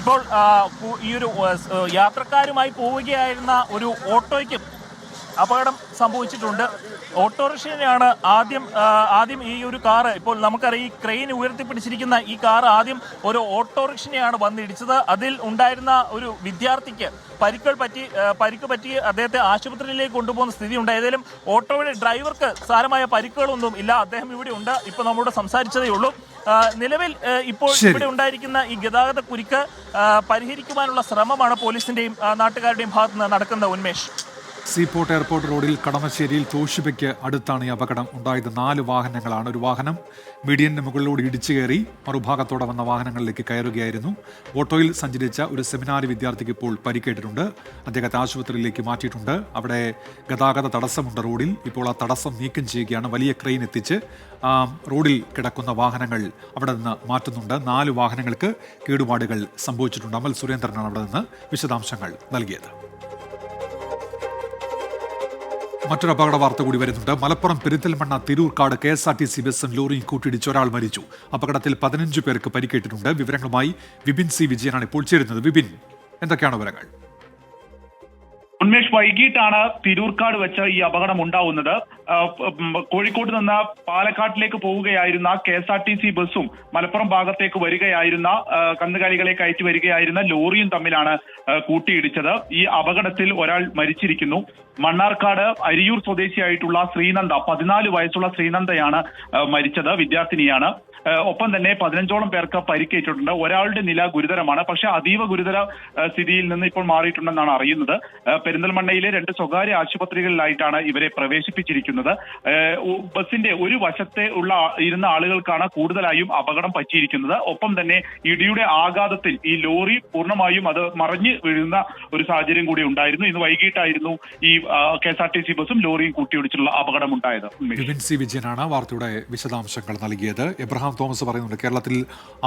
ഇപ്പോൾ ഈ ഒരു യാത്രക്കാരുമായി പോവുകയായിരുന്ന ഒരു ഓട്ടോയ്ക്കും അപകടം സംഭവിച്ചിട്ടുണ്ട്. ഓട്ടോറിക്ഷയാണ് ആദ്യം ഈ ഒരു കാറ്, ഇപ്പോൾ നമുക്കറിയാം ഈ ക്രെയിൻ ഉയർത്തിപ്പിടിച്ചിരിക്കുന്ന ഈ കാർ ആദ്യം ഒരു ഓട്ടോറിക്ഷനെയാണ് വന്നിടിച്ചത്. അതിൽ ഉണ്ടായിരുന്ന ഒരു വിദ്യാർത്ഥിക്ക് പരിക്ക് പറ്റി അദ്ദേഹത്തെ ആശുപത്രിയിലേക്ക് കൊണ്ടുപോകുന്ന സ്ഥിതി ഉണ്ട്. ഏതായാലും ഓട്ടോയുടെ ഡ്രൈവർക്ക് സാരമായ പരിക്കുകളൊന്നും ഇല്ല. അദ്ദേഹം ഇവിടെ ഉണ്ട്. ഇപ്പോൾ നമ്മളോട് സംസാരിച്ചതേ ഉള്ളൂ. നിലവിൽ ഇപ്പോൾ ഇവിടെ ഉണ്ടായിരിക്കുന്ന ഈ ഗതാഗത കുരുക്ക് പരിഹരിക്കുവാനുള്ള ശ്രമമാണ് പോലീസിന്റെയും നാട്ടുകാരുടെയും ഭാഗത്ത് നിന്ന് നടക്കുന്നത്. ഉന്മേഷ്, സീപോർട്ട് എയർപോർട്ട് റോഡിൽ കളമശ്ശേരിയിൽ തോഷിബയ്ക്ക് അടുത്താണ് ഈ അപകടം ഉണ്ടായത്. 4 വാഹനങ്ങളാണ്. ഒരു വാഹനം മീഡിയന്റെ മുകളിലൂടെ ഇടിച്ചു കയറി മറുഭാഗത്തോടെ വന്ന വാഹനങ്ങളിലേക്ക് കയറുകയായിരുന്നു. ഓട്ടോയിൽ സഞ്ചരിച്ച ഒരു സെമിനാരി വിദ്യാർത്ഥിക്ക് ഇപ്പോൾ പരിക്കേറ്റിട്ടുണ്ട്. അദ്ദേഹത്തെ ആശുപത്രിയിലേക്ക് മാറ്റിയിട്ടുണ്ട്. അവിടെ ഗതാഗത തടസ്സമുണ്ട് റോഡിൽ. ഇപ്പോൾ ആ തടസ്സം നീക്കം ചെയ്യുകയാണ്. വലിയ ക്രെയിൻ എത്തിച്ച് റോഡിൽ കിടക്കുന്ന വാഹനങ്ങൾ അവിടെ നിന്ന് മാറ്റുന്നുണ്ട്. 4 വാഹനങ്ങൾക്ക് കേടുപാടുകൾ സംഭവിച്ചിട്ടുണ്ട്. അമൽ സുരേന്ദ്രനാണ് അവിടെ നിന്ന് വിശദാംശങ്ങൾ നൽകിയത്. മറ്റൊരു അപകട വാർത്ത കൂടി വരുന്നുണ്ട്. മലപ്പുറം പെരിന്തൽമണ്ണ തിരൂർക്കാട് KSRTC ബസ്സും ലോറിയും കൂട്ടിയിടിച്ച് ഒരാൾ മരിച്ചു. അപകടത്തിൽ 15 പേർക്ക് പരിക്കേറ്റിട്ടുണ്ട്. വിവരങ്ങളുമായി വിപിൻ C. വിജയനാണ് ഇപ്പോൾ ചേരുന്നത്. വിപിൻ, എന്തൊക്കെയാണ് വിവരങ്ങൾ? ഉന്മേഷ്, വൈകിട്ടാണ് തിരൂർക്കാട് വെച്ച് ഈ അപകടം ഉണ്ടാവുന്നത്. കോഴിക്കോട് നിന്ന് പാലക്കാട്ടിലേക്ക് പോവുകയായിരുന്ന KSRTC ബസ്സും മലപ്പുറം ഭാഗത്തേക്ക് വരികയായിരുന്ന കന്നുകാലികളെ കയറ്റി വരികയായിരുന്ന ലോറിയും തമ്മിലാണ് കൂട്ടിയിടിച്ചത്. ഈ അപകടത്തിൽ ഒരാൾ മരിച്ചിരിക്കുന്നു. മണ്ണാർക്കാട് അരിയൂർ സ്വദേശിയായിട്ടുള്ള ശ്രീനന്ദ, 14 വയസ്സുള്ള ശ്രീനന്ദയാണ് മരിച്ചത്. വിദ്യാർത്ഥിനിയാണ്. ഒപ്പം തന്നെ 15ഓളം പേർക്ക് പരിക്കേറ്റിട്ടുണ്ട്. ഒരാളുടെ നില ഗുരുതരമാണ്. പക്ഷേ അതീവ ഗുരുതര സ്ഥിതിയിൽ നിന്ന് ഇപ്പോൾ മാറിയിട്ടുണ്ടെന്നാണ് അറിയുന്നത്. പെരിന്തൽമണ്ണയിലെ 2 സ്വകാര്യ ആശുപത്രികളിലായിട്ടാണ് ഇവരെ പ്രവേശിപ്പിച്ചിരിക്കുന്നത്. ബസിന്റെ ഒരു വശത്തെ ഇരുന്ന ആളുകൾക്കാണ് കൂടുതലായും അപകടം പറ്റിയിരിക്കുന്നത്. ഒപ്പം തന്നെ ഇടിയുടെ ആഘാതത്തിൽ ഈ ലോറി പൂർണ്ണമായും അത് മറിഞ്ഞ് വീഴുന്ന ഒരു സാഹചര്യം കൂടി ഉണ്ടായിരുന്നു. ഇന്ന് വൈകിട്ടായിരുന്നു ഈ KSRTC ബസ്സും ലോറിയും കൂട്ടിയിടിച്ചുള്ള അപകടം ഉണ്ടായത്. വിപിൻ C. വിജയനാണ് വാർത്തയുടെ വിശദാംശങ്ങൾ നൽകിയത്. എബ്രഹാം തോമസ് പറയുന്നുണ്ട്, കേരളത്തിൽ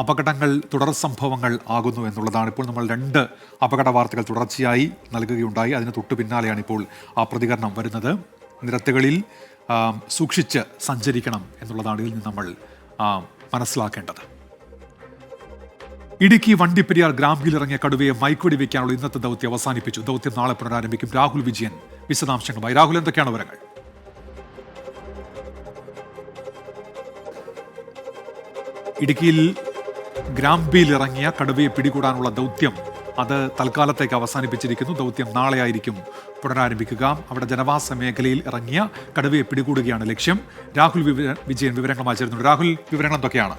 അപകടങ്ങൾ തുടർ സംഭവങ്ങൾ ആകുന്നു എന്നുള്ളതാണ്. ഇപ്പോൾ നമ്മൾ 2 അപകട വാർത്തകൾ തുടർച്ചയായി നൽകുകയുണ്ടായി. അതിന് തൊട്ടു പിന്നാലെയാണ് ഇപ്പോൾ ആ പ്രതികരണം വരുന്നത്. നിരത്തുകളിൽ സൂക്ഷിച്ച് സഞ്ചരിക്കണം എന്നുള്ളതാണ് ഇതിൽ നിന്ന് നമ്മൾ മനസ്സിലാക്കേണ്ടത്. ഇടുക്കി വണ്ടിപ്പെരിയാർ ഗ്രാമ്പിൽ ഇറങ്ങിയ കടുവയെ മയക്കുവെടി വയ്ക്കാനുള്ള ഇന്നത്തെ ദൗത്യം അവസാനിപ്പിച്ചു. ദൗത്യം നാളെ പുനരാരംഭിക്കും. രാഹുൽ വിജയൻ വിശദാംശങ്ങളുമായി. രാഹുൽ, എന്തൊക്കെയാണ് വിവരങ്ങൾ? ഇടുക്കിയിൽ ഗ്രാമ്പിയിൽ ഇറങ്ങിയ കടുവയെ പിടികൂടാനുള്ള ദൗത്യം അത് തൽക്കാലത്തേക്ക് അവസാനിപ്പിച്ചിരിക്കുന്നു. ദൗത്യം നാളെയായിരിക്കും പുനരാരംഭിക്കുക. അവിടെ ജനവാസ മേഖലയിൽ ഇറങ്ങിയ കടുവയെ പിടികൂടുകയാണ് ലക്ഷ്യം. രാഹുൽ വിജയൻ വിവരങ്ങളുമായി ചേരുന്നുണ്ട്. രാഹുൽ, വിവരങ്ങൾ എന്തൊക്കെയാണ്?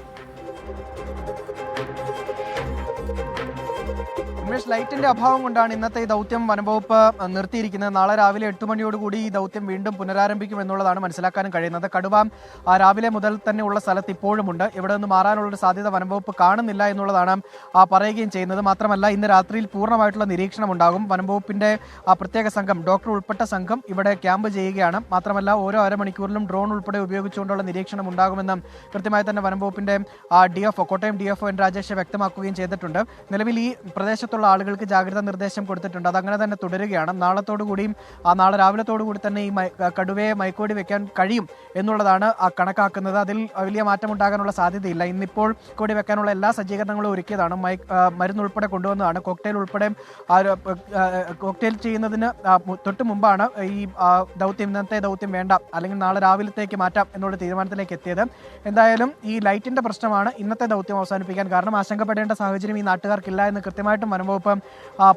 ലൈറ്റിന്റെ അഭാവം കൊണ്ടാണ് ഇന്നത്തെ ഈ ദൗത്യം വനംവകുപ്പ് നിർത്തിയിരിക്കുന്നത്. നാളെ രാവിലെ 8 മണിയോടുകൂടി ഈ ദൗത്യം വീണ്ടും പുനരാരംഭിക്കും എന്നുള്ളതാണ് മനസ്സിലാക്കാനും കഴിയുന്നത്. കടുവ രാവിലെ മുതൽ തന്നെ ഉള്ള സ്ഥലത്ത് ഇപ്പോഴുമുണ്ട്. ഇവിടെ നിന്ന് മാറാനുള്ളൊരു സാധ്യത വനംവകുപ്പ് കാണുന്നില്ല എന്നുള്ളതാണ് പറയുകയും ചെയ്യുന്നത്. മാത്രമല്ല, ഇന്ന് രാത്രിയിൽ പൂർണ്ണമായിട്ടുള്ള നിരീക്ഷണം ഉണ്ടാകും. വനംവകുപ്പിന്റെ പ്രത്യേക സംഘം, ഡോക്ടർ ഉൾപ്പെട്ട സംഘം ഇവിടെ ക്യാമ്പ് ചെയ്യുകയാണ്. മാത്രമല്ല, ഓരോ അരമണിക്കൂറിലും ഡ്രോൺ ഉൾപ്പെടെ ഉപയോഗിച്ചുകൊണ്ടുള്ള നിരീക്ഷണം ഉണ്ടാകുമെന്ന് കൃത്യമായി തന്നെ വനംവകുപ്പിന്റെ DFO, Kottayam DFO N Rajesh വ്യക്തമാക്കുകയും ചെയ്തിട്ടുണ്ട്. നിലവിൽ ഈ പ്രദേശത്തുള്ള ആളുകൾക്ക് ജാഗ്രതാ നിർദ്ദേശം കൊടുത്തിട്ടുണ്ട്. അതങ്ങനെ തന്നെ തുടരുകയാണ്. നാളെ രാവിലത്തോടു കൂടി തന്നെ ഈ കടുവയെ മയക്കുവെടി വെക്കാൻ കഴിയും എന്നുള്ളതാണ് കണക്കാക്കുന്നത്. അതിൽ വലിയ മാറ്റമുണ്ടാകാനുള്ള സാധ്യതയില്ല. ഇന്നിപ്പോൾ കൂടി വെക്കാനുള്ള എല്ലാ സജ്ജീകരണങ്ങളും ഒരുക്കിയതാണ്. മരുന്നുൾപ്പെടെ കൊണ്ടുവന്നതാണ്. കോക്ടെയിൽ ചെയ്യുന്നതിന് തൊട്ട് മുമ്പാണ് ഈ ഇന്നത്തെ ദൗത്യം വേണ്ട, അല്ലെങ്കിൽ നാളെ രാവിലത്തേക്ക് മാറ്റാം എന്നുള്ള തീരുമാനത്തിലേക്ക് എത്തിയത്. എന്തായാലും ഈ ലൈറ്റിന്റെ പ്രശ്നമാണ് ഇന്നത്തെ ദൗത്യം അവസാനിപ്പിക്കാൻ കാരണം. ആശങ്കപ്പെടേണ്ട സാഹചര്യം ഈ നാട്ടുകാർക്കില്ല എന്ന് കൃത്യമായിട്ടും വനംവകുപ്പ്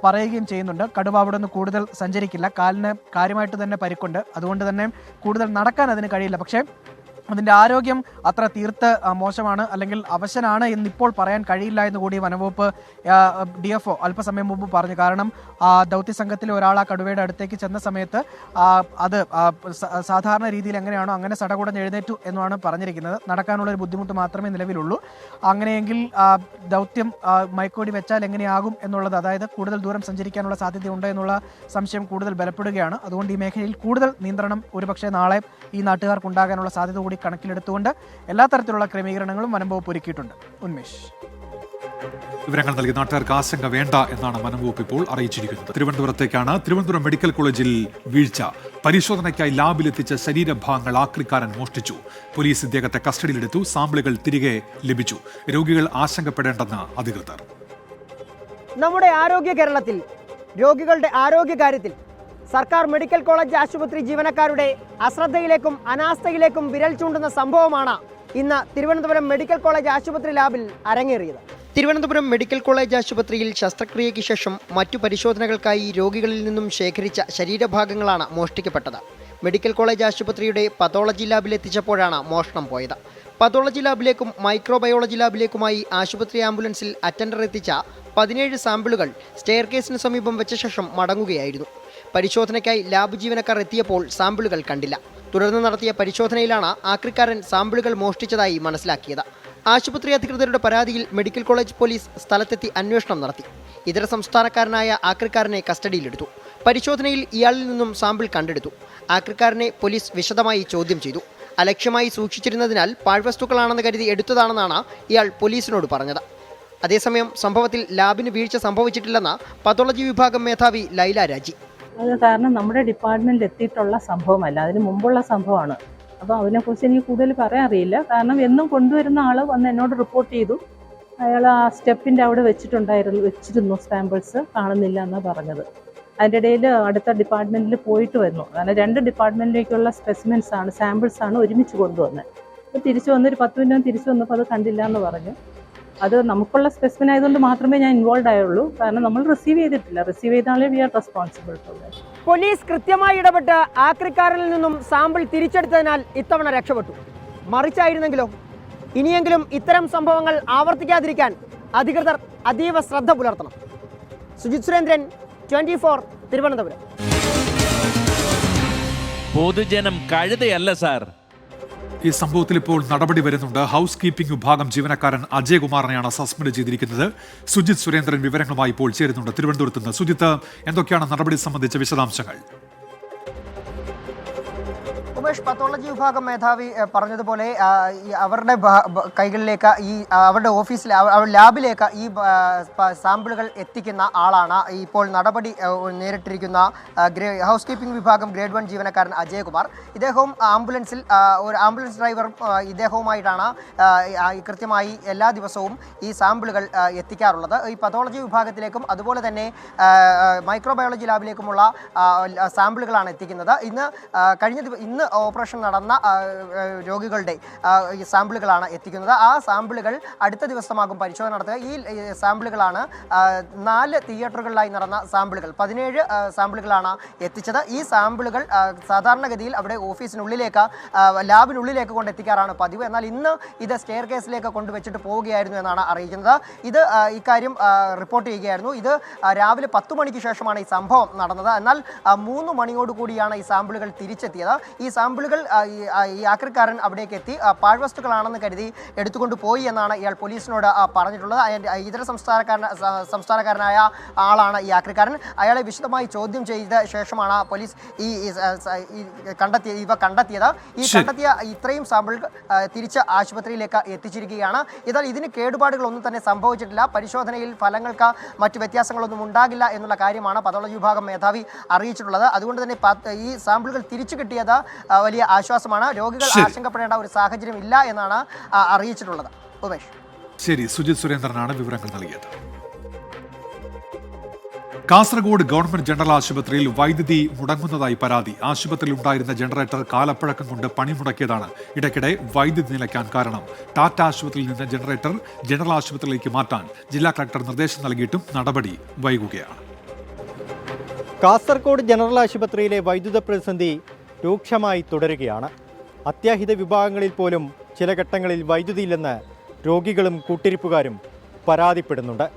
പറയുകയും ചെയ്യുന്നുണ്ട്. കടുവ അവിടെ നിന്ന് കൂടുതൽ സഞ്ചരിക്കില്ല. കാലിന് കാര്യമായിട്ട് തന്നെ പരിക്കുണ്ട്. അതുകൊണ്ട് തന്നെ കൂടുതൽ നടക്കാൻ അതിന് കഴിയില്ല. പക്ഷേ അതിൻ്റെ ആരോഗ്യം അത്ര തീർത്ത് മോശമാണ്, അല്ലെങ്കിൽ അവശനാണ് എന്നിപ്പോൾ പറയാൻ കഴിയില്ല എന്ന് കൂടി വനംവകുപ്പ് DFO അല്പസമയം മുമ്പ് പറഞ്ഞു. കാരണം ദൗത്യ സംഘത്തിലെ ഒരാൾ ആ കടുവയുടെ അടുത്തേക്ക് ചെന്ന സമയത്ത് അത് സാധാരണ രീതിയിൽ എങ്ങനെയാണോ അങ്ങനെ സടകുടഞ്ഞ് എഴുന്നേറ്റു എന്നാണ് പറഞ്ഞിരിക്കുന്നത്. നടക്കാനുള്ളൊരു ബുദ്ധിമുട്ട് മാത്രമേ നിലവിലുള്ളൂ. അങ്ങനെയെങ്കിൽ ദൗത്യം മയക്കുവെടി വെച്ചാൽ എങ്ങനെയാകും എന്നുള്ളത്, അതായത് കൂടുതൽ ദൂരം സഞ്ചരിക്കാനുള്ള സാധ്യതയുണ്ട് എന്നുള്ള സംശയം കൂടുതൽ ബലപ്പെടുകയാണ്. അതുകൊണ്ട് ഈ മേഖലയിൽ കൂടുതൽ നിയന്ത്രണം ഒരുപക്ഷെ നാളെ ഈ നാട്ടുകാർക്ക് ഉണ്ടാകാനുള്ള സാധ്യത കൂടി കണക്കിലെടുത്തുകൊണ്ട് എല്ലാ തരത്തിലുള്ള ക്രമീകരണങ്ങളും വനംവകുപ്പ് ഒരുക്കിയിട്ടുണ്ട്. ഉന്മേഷ്, വിവരങ്ങൾ നൽകി നാട്ടുകാർക്ക് ആശങ്ക വേണ്ട എന്നാണ് വനംവകുപ്പ് ഇപ്പോൾ അറിയിച്ചിരിക്കുന്നത്. തിരുവനന്തപുരത്തേക്കാണ്. തിരുവനന്തപുരം മെഡിക്കൽ കോളേജിൽ വീഴ്ച. പരിശോധനയ്ക്കായി ലാബിലെത്തിച്ച ശരീരഭാഗങ്ങൾ ആക്രിക്കാരൻ മോഷ്ടിച്ചു. പോലീസ് ഇദ്ദേഹത്തെ കസ്റ്റഡിയിലെടുത്തു. സാമ്പിളുകൾ തിരികെ ലഭിച്ചു. രോഗികൾ ആശങ്കപ്പെടേണ്ടെന്ന് അധികൃതർ. നമ്മുടെ ആരോഗ്യ കേരളത്തിൽ രോഗികളുടെ ആരോഗ്യകാര്യത്തിൽ സർക്കാർ മെഡിക്കൽ കോളേജ് ആശുപത്രി ജീവനക്കാരുടെ അശ്രദ്ധയിലേക്കും അനാസ്ഥയിലേക്കും വിരൽ ചൂണ്ടുന്ന സംഭവമാണ് ഇന്ന് തിരുവനന്തപുരം മെഡിക്കൽ കോളേജ് ആശുപത്രി ലാബിൽ അരങ്ങേറിയത്. തിരുവനന്തപുരം മെഡിക്കൽ കോളേജ് ആശുപത്രിയിൽ ശസ്ത്രക്രിയയ്ക്ക് ശേഷം മറ്റു പരിശോധനകൾക്കായി രോഗികളിൽ നിന്നും ശേഖരിച്ച ശരീരഭാഗങ്ങളാണ് മോഷ്ടിക്കപ്പെട്ടത്. മെഡിക്കൽ കോളേജ് ആശുപത്രിയുടെ പതോളജി ലാബിലെത്തിച്ചപ്പോഴാണ് മോഷണം പോയത്. പതോളജി ലാബിലേക്കും മൈക്രോബയോളജി ലാബിലേക്കുമായി ആശുപത്രി ആംബുലൻസിൽ അറ്റൻഡർ എത്തിച്ച 17 സാമ്പിളുകൾ സ്റ്റെയർ കേസിന് സമീപം വെച്ച ശേഷം മടങ്ങുകയായിരുന്നു. പരിശോധനയ്ക്കായി ലാബ് ജീവനക്കാർ എത്തിയപ്പോൾ സാമ്പിളുകൾ കണ്ടില്ല. തുടർന്ന് നടത്തിയ പരിശോധനയിലാണ് ആക്രിക്കാരൻ സാമ്പിളുകൾ മോഷ്ടിച്ചതായി മനസ്സിലാക്കിയത്. ആശുപത്രി അധികൃതരുടെ പരാതിയിൽ മെഡിക്കൽ കോളേജ് പോലീസ് സ്ഥലത്തെത്തി അന്വേഷണം നടത്തി. ഇതര സംസ്ഥാനക്കാരനായ ആക്രിക്കാരനെ കസ്റ്റഡിയിലെടുത്തു. പരിശോധനയിൽ ഇയാളിൽ നിന്നും സാമ്പിൾ കണ്ടെടുത്തു. ആക്രിക്കാരനെ പോലീസ് വിശദമായി ചോദ്യം ചെയ്തു. അലക്ഷ്യമായി സൂക്ഷിച്ചിരുന്നതിനാൽ പാഴ്വസ്തുക്കളാണെന്ന് കരുതി എടുത്തതാണെന്നാണ് ഇയാൾ പോലീസിനോട് പറഞ്ഞത്. അതേസമയം സംഭവത്തിൽ ലാബിന് വീഴ്ച സംഭവിച്ചിട്ടില്ലെന്ന് പതോളജി വിഭാഗം മേധാവി ലൈല രാജി. അത് കാരണം നമ്മുടെ ഡിപ്പാർട്ട്മെൻറ്റിൽ എത്തിയിട്ടുള്ള സംഭവമല്ല, അതിന് മുമ്പുള്ള സംഭവമാണ്. അപ്പോൾ അതിനെക്കുറിച്ച് എനിക്ക് കൂടുതൽ പറയാൻ അറിയില്ല. കാരണം എന്നും കൊണ്ടുവരുന്ന ആൾ വന്ന് എന്നോട് റിപ്പോർട്ട് ചെയ്തു, അയാൾ ആ സ്റ്റെപ്പിൻ്റെ അവിടെ വെച്ചിരുന്നു സാമ്പിൾസ്, കാണുന്നില്ല എന്നാണ് പറഞ്ഞത്. അതിൻ്റെ ഇടയിൽ അടുത്ത ഡിപ്പാർട്ട്മെൻറ്റിൽ പോയിട്ട് വന്നു. കാരണം 2 ഡിപ്പാർട്ട്മെൻറ്റിലേക്കുള്ള സാമ്പിൾസാണ് ഒരുമിച്ച് കൊണ്ടുവന്നത്. അപ്പോൾ തിരിച്ചു വന്നൊരു 10 മിനിറ്റ് തിരിച്ചു വന്നപ്പോൾ അത് കണ്ടില്ല എന്ന് പറഞ്ഞു. അത് നമുക്കുള്ള സ്പെസിമെൻ ആയതുകൊണ്ട് മാത്രമേ ഞാൻ ഇൻവോൾവ് ആയുള്ളൂ. കാരണം നമ്മൾ റിസീവ് ചെയ്തിട്ടില്ല. റിസീവ് ചെയ്ത ആളെ we are responsible for that. Police കൃത്യമായി ഇടപെട്ട് ആക്രിക്കാരനിൽ നിന്നും സാമ്പിൾ തിരിച്ചെടുത്തതിനാൽ ഇത്തവണ രക്ഷപ്പെട്ടു. മറിച്ചായിരുന്നെങ്കിലോ? ഇനിയെങ്കിലും ഇത്തരം സംഭവങ്ങൾ ആവർത്തിക്കാതിരിക്കാൻ അധികൃതർ അതീവ ശ്രദ്ധ പുലർത്തണം. സുജിത് സുരേന്ദ്രൻ, 24 തിരുവനന്തപുരം. പൊതുജനം കഴുതയല്ല സാർ. ഈ സംഭവത്തിൽ ഇപ്പോൾ നടപടി വരുന്നുണ്ട്. ഹൗസ് കീപ്പിംഗ് വിഭാഗം ജീവനക്കാരൻ അജയ് കുമാറിനെയാണ് സസ്പെൻഡ് ചെയ്തിരിക്കുന്നത്. സുജിത് സുരേന്ദ്രൻ വിവരങ്ങളുമായി ഇപ്പോൾ ചേരുന്നുണ്ട് തിരുവനന്തപുരത്ത് നിന്ന്. സുജിത്ത്, എന്തൊക്കെയാണ് നടപടി സംബന്ധിച്ച വിശദാംശങ്ങൾ? ഉമേഷ്, പത്തോളജി വിഭാഗം മേധാവി പറഞ്ഞതുപോലെ അവരുടെ കൈകളിലേക്ക് അവരുടെ ഓഫീസിൽ ലാബിലേക്ക് ഈ സാമ്പിളുകൾ എത്തിക്കുന്ന ആളാണ് ഇപ്പോൾ നടപടി നേരിട്ടിരിക്കുന്ന ഹൗസ് കീപ്പിംഗ് വിഭാഗം ഗ്രേഡ് 1 ജീവനക്കാരൻ അജയ് കുമാർ. ഇദ്ദേഹവും ആംബുലൻസിൽ ഒരു ആംബുലൻസ് ഡ്രൈവർ ഇദ്ദേഹവുമായിട്ടാണ് കൃത്യമായി എല്ലാ ദിവസവും ഈ സാമ്പിളുകൾ എത്തിക്കാറുള്ളത്. ഈ പത്തോളജി വിഭാഗത്തിലേക്കും അതുപോലെ തന്നെ മൈക്രോബയോളജി ലാബിലേക്കുമുള്ള സാമ്പിളുകളാണ് എത്തിക്കുന്നത്. ഇന്ന് ഓപ്പറേഷൻ നടന്ന രോഗികളുടെ സാമ്പിളുകളാണ് എത്തിക്കുന്നത്. ആ സാമ്പിളുകൾ അടുത്ത ദിവസമാകും പരിശോധന നടത്തുക. ഈ സാമ്പിളുകളാണ് 4 തിയേറ്ററുകളിലായി നടന്ന സാമ്പിളുകൾ. 17 സാമ്പിളുകളാണ് എത്തിച്ചത്. ഈ സാമ്പിളുകൾ സാധാരണഗതിയിൽ അവിടെ ഓഫീസിനുള്ളിലേക്ക് ലാബിനുള്ളിലേക്ക് കൊണ്ടെത്തിക്കാറാണ് പതിവ്. എന്നാൽ ഇന്ന് ഇത് സ്റ്റെയർ കേസിലേക്ക് കൊണ്ടുവച്ചിട്ട് പോവുകയായിരുന്നു എന്നാണ് അറിയിക്കുന്നത്. ഇത് ഇക്കാര്യം റിപ്പോർട്ട് ചെയ്യുകയായിരുന്നു. ഇത് രാവിലെ 10 മണിക്ക് ശേഷമാണ് ഈ സംഭവം നടന്നത്. എന്നാൽ 3 മണിയോടുകൂടിയാണ് ഈ സാമ്പിളുകൾ തിരിച്ചെത്തിയത്. ഈ സാമ്പിളുകൾ ഈ ആക്രിക്കാരൻ അവിടേക്ക് എത്തി പാഴ്വസ്തുക്കളാണെന്ന് കരുതി എടുത്തുകൊണ്ട് പോയി എന്നാണ് ഇയാൾ പോലീസിനോട് പറഞ്ഞിട്ടുള്ളത്. ഇതര സംസ്ഥാനക്കാരനായ ആളാണ് ഈ ആക്രിക്കാരൻ. അയാളെ വിശദമായി ചോദ്യം ചെയ്ത ശേഷമാണ് പോലീസ് ഇവ കണ്ടെത്തിയത്. ഈ കണ്ടെത്തിയ ഇത്രയും സാമ്പിളുകൾ തിരിച്ച് ആശുപത്രിയിലേക്ക് എത്തിച്ചിരിക്കുകയാണ്. എന്നാൽ ഇതിന് കേടുപാടുകളൊന്നും തന്നെ സംഭവിച്ചിട്ടില്ല. പരിശോധനയിൽ ഫലങ്ങൾക്ക് മറ്റു വ്യത്യാസങ്ങളൊന്നും ഉണ്ടാകില്ല എന്നുള്ള കാര്യമാണ് പതോളജി വിഭാഗം മേധാവി അറിയിച്ചിട്ടുള്ളത്. അതുകൊണ്ട് തന്നെ ഈ സാമ്പിളുകൾ തിരിച്ചു കിട്ടിയത് വലിയ ആശ്വാസമാണ്. രോഗികൾ ആശങ്കപ്പെടേണ്ട ഒരു സാഹചര്യം ഇല്ല എന്നാണ് അറിയിച്ചിട്ടുള്ളത്. ഉമേഷ്. ശരി, സുജിത് സുരേന്ദ്രനാണ് വിവരങ്ങൾ നൽകിയത്. കാസർഗോഡ് ഗവൺമെന്റ് ജനറൽ ആശുപത്രിയിൽ വൈദ്യുതി മുടങ്ങുന്നതായി പരാതി. ആശുപത്രിയിൽ ഉണ്ടായിരുന്ന ജനറേറ്റർ കാലപ്പഴക്കം കൊണ്ട് പണിമുടക്കിയതാണ് ഇടയ്ക്കിടെ വൈദ്യുതി നിലയ്ക്കാൻ കാരണം. ടാറ്റ ആശുപത്രിയിൽ നിന്ന് ജനറേറ്റർ ജനറൽ ആശുപത്രിയിലേക്ക് മാറ്റാൻ ജില്ലാ കളക്ടർ നിർദ്ദേശം നൽകിയിട്ടും നടപടി വൈകുകയാണ്. കാസർഗോഡ് ജനറൽ ആശുപത്രിയിലെ വൈദ്യുത പ്രതിസന്ധി രൂക്ഷമായി തുടരുകയാണ്. അത്യാഹിത വിഭാഗങ്ങളിൽ പോലും ചില ഘട്ടങ്ങളിൽ വൈദ്യുതിയില്ലെന്ന് രോഗികളും കൂട്ടിരിപ്പുകാരും പരാതിപ്പെടുന്നുണ്ട്.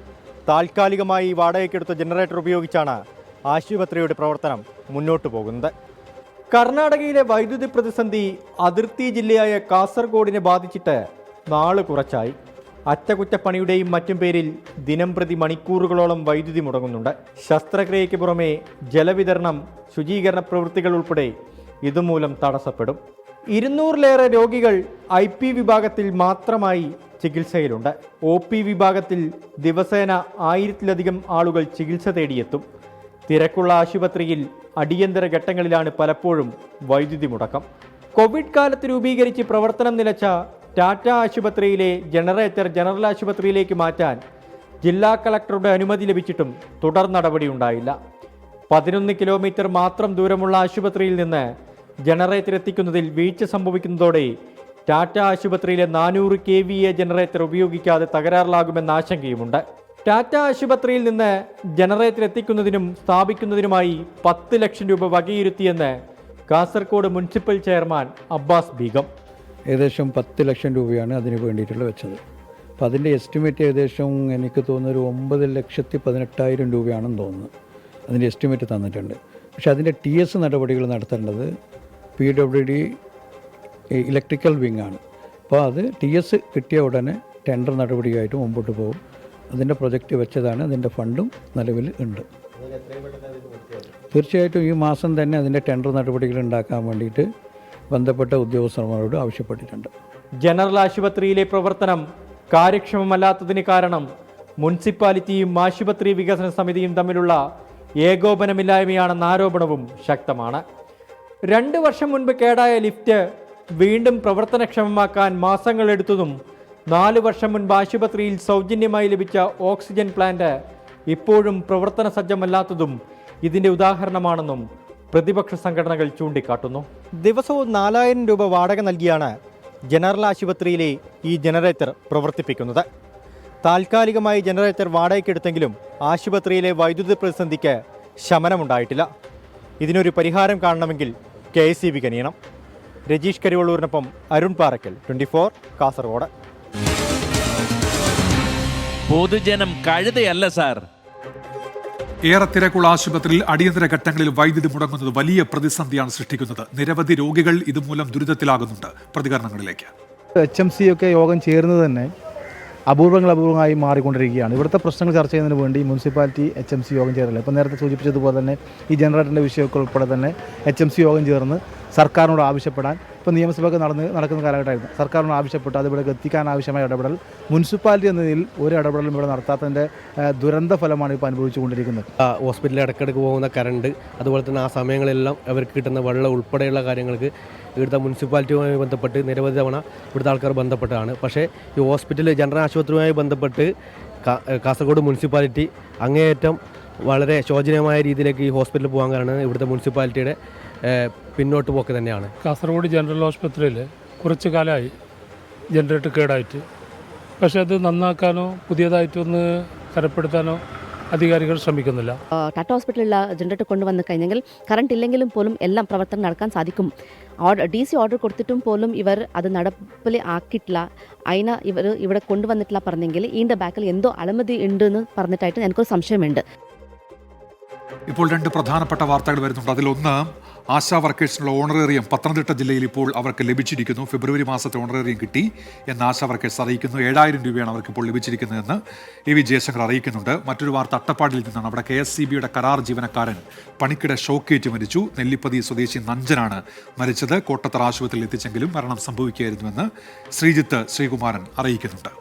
താൽക്കാലികമായി വാടകയ്ക്കെടുത്ത ജനറേറ്റർ ഉപയോഗിച്ചാണ് ആശുപത്രിയുടെ പ്രവർത്തനം മുന്നോട്ടു പോകുന്നത്. കർണാടകയിലെ വൈദ്യുതി പ്രതിസന്ധി അതിർത്തി ജില്ലയായ കാസർഗോഡിനെ ബാധിച്ചിട്ട് നാള് കുറച്ചായി. അറ്റകുറ്റപ്പണിയുടെയും മറ്റും പേരിൽ ദിനംപ്രതി മണിക്കൂറുകളോളം വൈദ്യുതി മുടങ്ങുന്നുണ്ട്. ശസ്ത്രക്രിയയ്ക്ക് പുറമെ ജലവിതരണം, ശുചീകരണ പ്രവൃത്തികൾ ഉൾപ്പെടെ ഇതുമൂലം തടസ്സപ്പെടും. 200-ലേറെ രോഗികൾ IP വിഭാഗത്തിൽ മാത്രമായി ചികിത്സയിലുണ്ട്. OP വിഭാഗത്തിൽ ദിവസേന 1000-ലധികം ആളുകൾ ചികിത്സ തേടിയെത്തും. തിരക്കുള്ള ആശുപത്രിയിൽ അടിയന്തര ഘട്ടങ്ങളിലാണ് പലപ്പോഴും വൈദ്യുതി മുടക്കം. കോവിഡ് കാലത്ത് രൂപീകരിച്ച് പ്രവർത്തനം നിലച്ച ടാറ്റ ആശുപത്രിയിലെ ജനറേറ്റർ ജനറൽ ആശുപത്രിയിലേക്ക് മാറ്റാൻ ജില്ലാ കളക്ടറുടെ അനുമതി ലഭിച്ചിട്ടും തുടർ നടപടി ഉണ്ടായില്ല. 11 കിലോമീറ്റർ മാത്രം ദൂരമുള്ള ആശുപത്രിയിൽ നിന്ന് ജനറേറ്റർ എത്തിക്കുന്നതിൽ വീഴ്ച സംഭവിക്കുന്നതോടെ ടാറ്റ ആശുപത്രിയിലെ 400 kVA ജനറേറ്റർ ഉപയോഗിക്കാതെ തകരാറിലാകുമെന്ന ആശങ്കയുമുണ്ട്. ടാറ്റ ആശുപത്രിയിൽ നിന്ന് ജനറേറ്റർ എത്തിക്കുന്നതിനും സ്ഥാപിക്കുന്നതിനുമായി 10 ലക്ഷം രൂപ വകയിരുത്തിയെന്ന് കാസർഗോഡ് മുനിസിപ്പൽ ചെയർമാൻ അബ്ബാസ് ബീഗം. ഏകദേശം 10 ലക്ഷം രൂപയാണ് അതിന് വേണ്ടിയിട്ടുള്ള വെച്ചത്. അപ്പോൾ അതിൻ്റെ എസ്റ്റിമേറ്റ് ഏകദേശം എനിക്ക് തോന്നുന്നു ഒരു 9,18,000 രൂപയാണെന്ന് തോന്നുന്നു. അതിൻ്റെ എസ്റ്റിമേറ്റ് തന്നിട്ടുണ്ട്. പക്ഷേ അതിൻ്റെ TS നടപടികൾ നടത്തേണ്ടത് PWD ഇലക്ട്രിക്കൽ വിങ് ആണ്. അപ്പോൾ അത് TS കിട്ടിയ ഉടനെ ടെൻഡർ നടപടിയായിട്ട് മുമ്പോട്ട് പോകും. അതിൻ്റെ പ്രൊജക്റ്റ് വെച്ചതാണ്. അതിൻ്റെ ഫണ്ടും നിലവിൽ ഉണ്ട്. തീർച്ചയായിട്ടും ഈ മാസം തന്നെ അതിൻ്റെ ടെൻഡർ നടപടികൾ ഉണ്ടാക്കാൻ വേണ്ടിയിട്ട് ബന്ധപ്പെട്ട ഉദ്യോഗസ്ഥന്മാരോട് ആവശ്യപ്പെട്ടിട്ടുണ്ട്. ജനറൽ ആശുപത്രിയിലെ പ്രവർത്തനം കാര്യക്ഷമമല്ലാത്തതിന് കാരണം മുനിസിപ്പാലിറ്റിയും ആശുപത്രി വികസന സമിതിയും തമ്മിലുള്ള ഏകോപനമില്ലായ്മയാണെന്ന ആരോപണവും ശക്തമാണ്. 2 വർഷം മുൻപ് കേടായ ലിഫ്റ്റ് വീണ്ടും പ്രവർത്തനക്ഷമമാക്കാൻ മാസങ്ങളെടുത്തതും 4 വർഷം മുൻപ് ആശുപത്രിയിൽ സൗജന്യമായി ലഭിച്ച ഓക്സിജൻ പ്ലാന്റ് ഇപ്പോഴും പ്രവർത്തന സജ്ജമല്ലാത്തതും ഇതിൻ്റെ ഉദാഹരണമാണെന്നും പ്രതിപക്ഷ സംഘടനകൾ ചൂണ്ടിക്കാട്ടുന്നു. ദിവസവും 4000 രൂപ വാടക നൽകിയാണ് ജനറൽ ആശുപത്രിയിലെ ഈ ജനറേറ്റർ പ്രവർത്തിപ്പിക്കുന്നത്. താൽക്കാലികമായി ജനറേറ്റർ വാടകയ്ക്കെടുത്തെങ്കിലും ആശുപത്രിയിലെ വൈദ്യുതി പ്രതിസന്ധിക്ക് ശമനമുണ്ടായിട്ടില്ല. ഇതിനൊരു പരിഹാരം കാണണമെങ്കിൽ KSEB കനിയണം. രജീഷ് കരിവള്ളൂരിനൊപ്പം അരുൺ പാറക്കൽ, 24 കാസർഗോഡ്. പൊതുജനം കഴുതയല്ല സാർ. ഏറെ തിരക്കുള്ള ആശുപത്രിയിൽ അടിയന്തര ഘട്ടങ്ങളിൽ വൈദ്യുതി മുടങ്ങുന്നത് വലിയ പ്രതിസന്ധിയാണ് സൃഷ്ടിക്കുന്നത്. നിരവധി രോഗികൾ ഇതുമൂലം ദുരിതത്തിലാകുന്നുണ്ട്. പ്രതികരണങ്ങളിലേക്ക്. HMC ഒക്കെ യോഗം ചേരുന്നത് തന്നെ അപൂർവങ്ങളായി മാറിക്കൊണ്ടിരിക്കുകയാണ്. ഇവിടുത്തെ പ്രശ്നങ്ങൾ ചർച്ച ചെയ്യുന്നതിന് വേണ്ടി മുനിസിപ്പാലിറ്റി HMC യോഗം ചേരില്ല. ഇപ്പോൾ നേരത്തെ സൂചിപ്പിച്ചതുപോലെ തന്നെ ഈ ജനറേറ്ററിൻ്റെ വിഷയമൊക്കെ ഉൾപ്പെടെ തന്നെ HMC യോഗം ചേർന്ന് സർക്കാരിനോട് ആവശ്യപ്പെടാൻ, ഇപ്പോൾ നിയമസഭയൊക്കെ നടക്കുന്ന കാലഘട്ടമായിരുന്നു, സർക്കാരിനോട് ആവശ്യപ്പെട്ട് അത് ഇവിടേക്ക് എത്തിക്കാൻ ആവശ്യമായ ഇടപെടൽ മുനിസിപ്പാലിറ്റി എന്നതിൽ ഒരു ഇടപെടലും ഇവിടെ നടത്താത്തതിൻ്റെ ദുരന്ത ഫലമാണ് ഇപ്പോൾ അനുഭവിച്ചുകൊണ്ടിരിക്കുന്നത്. ഹോസ്പിറ്റലിൽ ഇടയ്ക്കിടയ്ക്ക് പോകുന്ന കറണ്ട്, അതുപോലെ തന്നെ ആ സമയങ്ങളെല്ലാം അവർക്ക് കിട്ടുന്ന വെള്ളം ഉൾപ്പെടെയുള്ള കാര്യങ്ങൾക്ക് ഇവിടുത്തെ മുനിസിപ്പാലിറ്റിയുമായി ബന്ധപ്പെട്ട് നിരവധി തവണ ഇവിടുത്തെ ആൾക്കാർ ബന്ധപ്പെട്ടതാണ്. പക്ഷേ ഈ ഹോസ്പിറ്റൽ ജനറൽ ആശുപത്രിയുമായി ബന്ധപ്പെട്ട് കാസർഗോഡ് മുനിസിപ്പാലിറ്റി അങ്ങേയറ്റം വളരെ ശോചനീയമായ രീതിയിലേക്ക് ഈ ഹോസ്പിറ്റലിൽ പോകാൻ കാരണം ഇവിടുത്തെ മുനിസിപ്പാലിറ്റിയുടെ പിന്നോട്ട് പോക്ക് തന്നെയാണ്. കാസർഗോഡ് ജനറൽ ആശുപത്രിയിൽ കുറച്ച് കാലമായി ജനറേറ്റർ കേടായിട്ട്, പക്ഷേ അത് നന്നാക്കാനോ പുതിയതായിട്ടൊന്ന് തരപ്പെടുത്താനോ അധികാരികൾ ശ്രമിക്കുന്നില്ല. ടാറ്റ ഹോസ്പിറ്റലിലുള്ള ജനറേറ്റർ കൊണ്ടുവന്ന് കഴിഞ്ഞെങ്കിൽ കറണ്ട് ഇല്ലെങ്കിലും പോലും എല്ലാം പ്രവർത്തനം നടക്കാൻ സാധിക്കും. DC ഓർഡർ കൊടുത്തിട്ടും പോലും ഇവർ അത് നടപ്പിൽ ആക്കിയിട്ടില്ല. അതിനെ ഇവർ ഇവിടെ കൊണ്ടുവന്നിട്ടില്ല പറഞ്ഞെങ്കിൽ ഇതിൻ്റെ ബാക്കിൽ എന്തോ അഴിമതി ഉണ്ടെന്ന് പറഞ്ഞിട്ടായിട്ട് എനിക്കൊരു സംശയമുണ്ട്. ഇപ്പോൾ രണ്ട് പ്രധാനപ്പെട്ട വാർത്തകൾ വരുന്നുണ്ട്. അതിലൊന്ന്, ആശാ വർക്കേഴ്സിനുള്ള ഓണറേറിയം പത്തനംതിട്ട ജില്ലയിൽ ഇപ്പോൾ അവർക്ക് ലഭിച്ചിരിക്കുന്നു. ഫെബ്രുവരി മാസത്തെ ഓണറേറിയം കിട്ടി എന്ന് ആശാ വർക്കേഴ്സ് അറിയിക്കുന്നു. 7,000 രൂപയാണ് അവർക്ക് ഇപ്പോൾ ലഭിച്ചിരിക്കുന്നതെന്ന് AV ജയശങ്കർ അറിയിക്കുന്നുണ്ട്. മറ്റൊരു വാർത്ത അട്ടപ്പാടിയിൽ നിന്നാണ്. അവിടെ KSCBയുടെ കരാർ ജീവനക്കാരൻ പണിക്കിടെ ഷോക്കേറ്റ് മരിച്ചു. നെല്ലിപ്പതി സ്വദേശി നഞ്ചനാണ് മരിച്ചത്. കോട്ടത്തറ ആശുപത്രിയിൽ എത്തിച്ചെങ്കിലും മരണം സംഭവിക്കുകയായിരുന്നുവെന്ന് ശ്രീജിത്ത് ശ്രീകുമാരൻ അറിയിക്കുന്നുണ്ട്.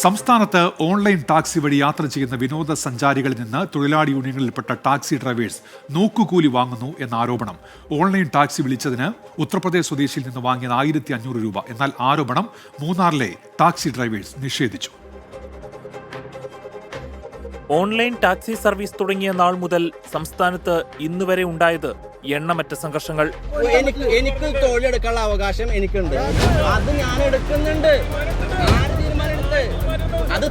സംസ്ഥാനത്ത് ഓൺലൈൻ ടാക്സി വഴി യാത്ര ചെയ്യുന്ന വിനോദസഞ്ചാരികളിൽ നിന്ന് തൊഴിലാളി യൂണിയനുകളിൽപ്പെട്ട ടാക്സി ഡ്രൈവേഴ്സ് നോക്കുകൂലി വാങ്ങുന്നു എന്ന ആരോപണം. ഓൺലൈൻ ടാക്സി വിളിച്ചതിന് ഉത്തർപ്രദേശ് സ്വദേശിയിൽ നിന്ന് വാങ്ങിയത് 1,500 രൂപ. എന്നാൽ ആരോപണം മൂന്നാറിലെ ടാക്സി ഡ്രൈവേഴ്സ് നിഷേധിച്ചു. ഓൺലൈൻ ടാക്സി സർവീസ് തുടങ്ങിയ നാൾ മുതൽ സംസ്ഥാനത്ത് ഇന്നുവരെ ഉണ്ടായത് എണ്ണമറ്റ സംഘർഷങ്ങൾ. എനിക്ക് തൊഴിലെടുക്കാനുള്ള അവകാശം എനിക്കുണ്ട്, അത് ഞാൻ എടുക്കുന്നുണ്ട്. അത്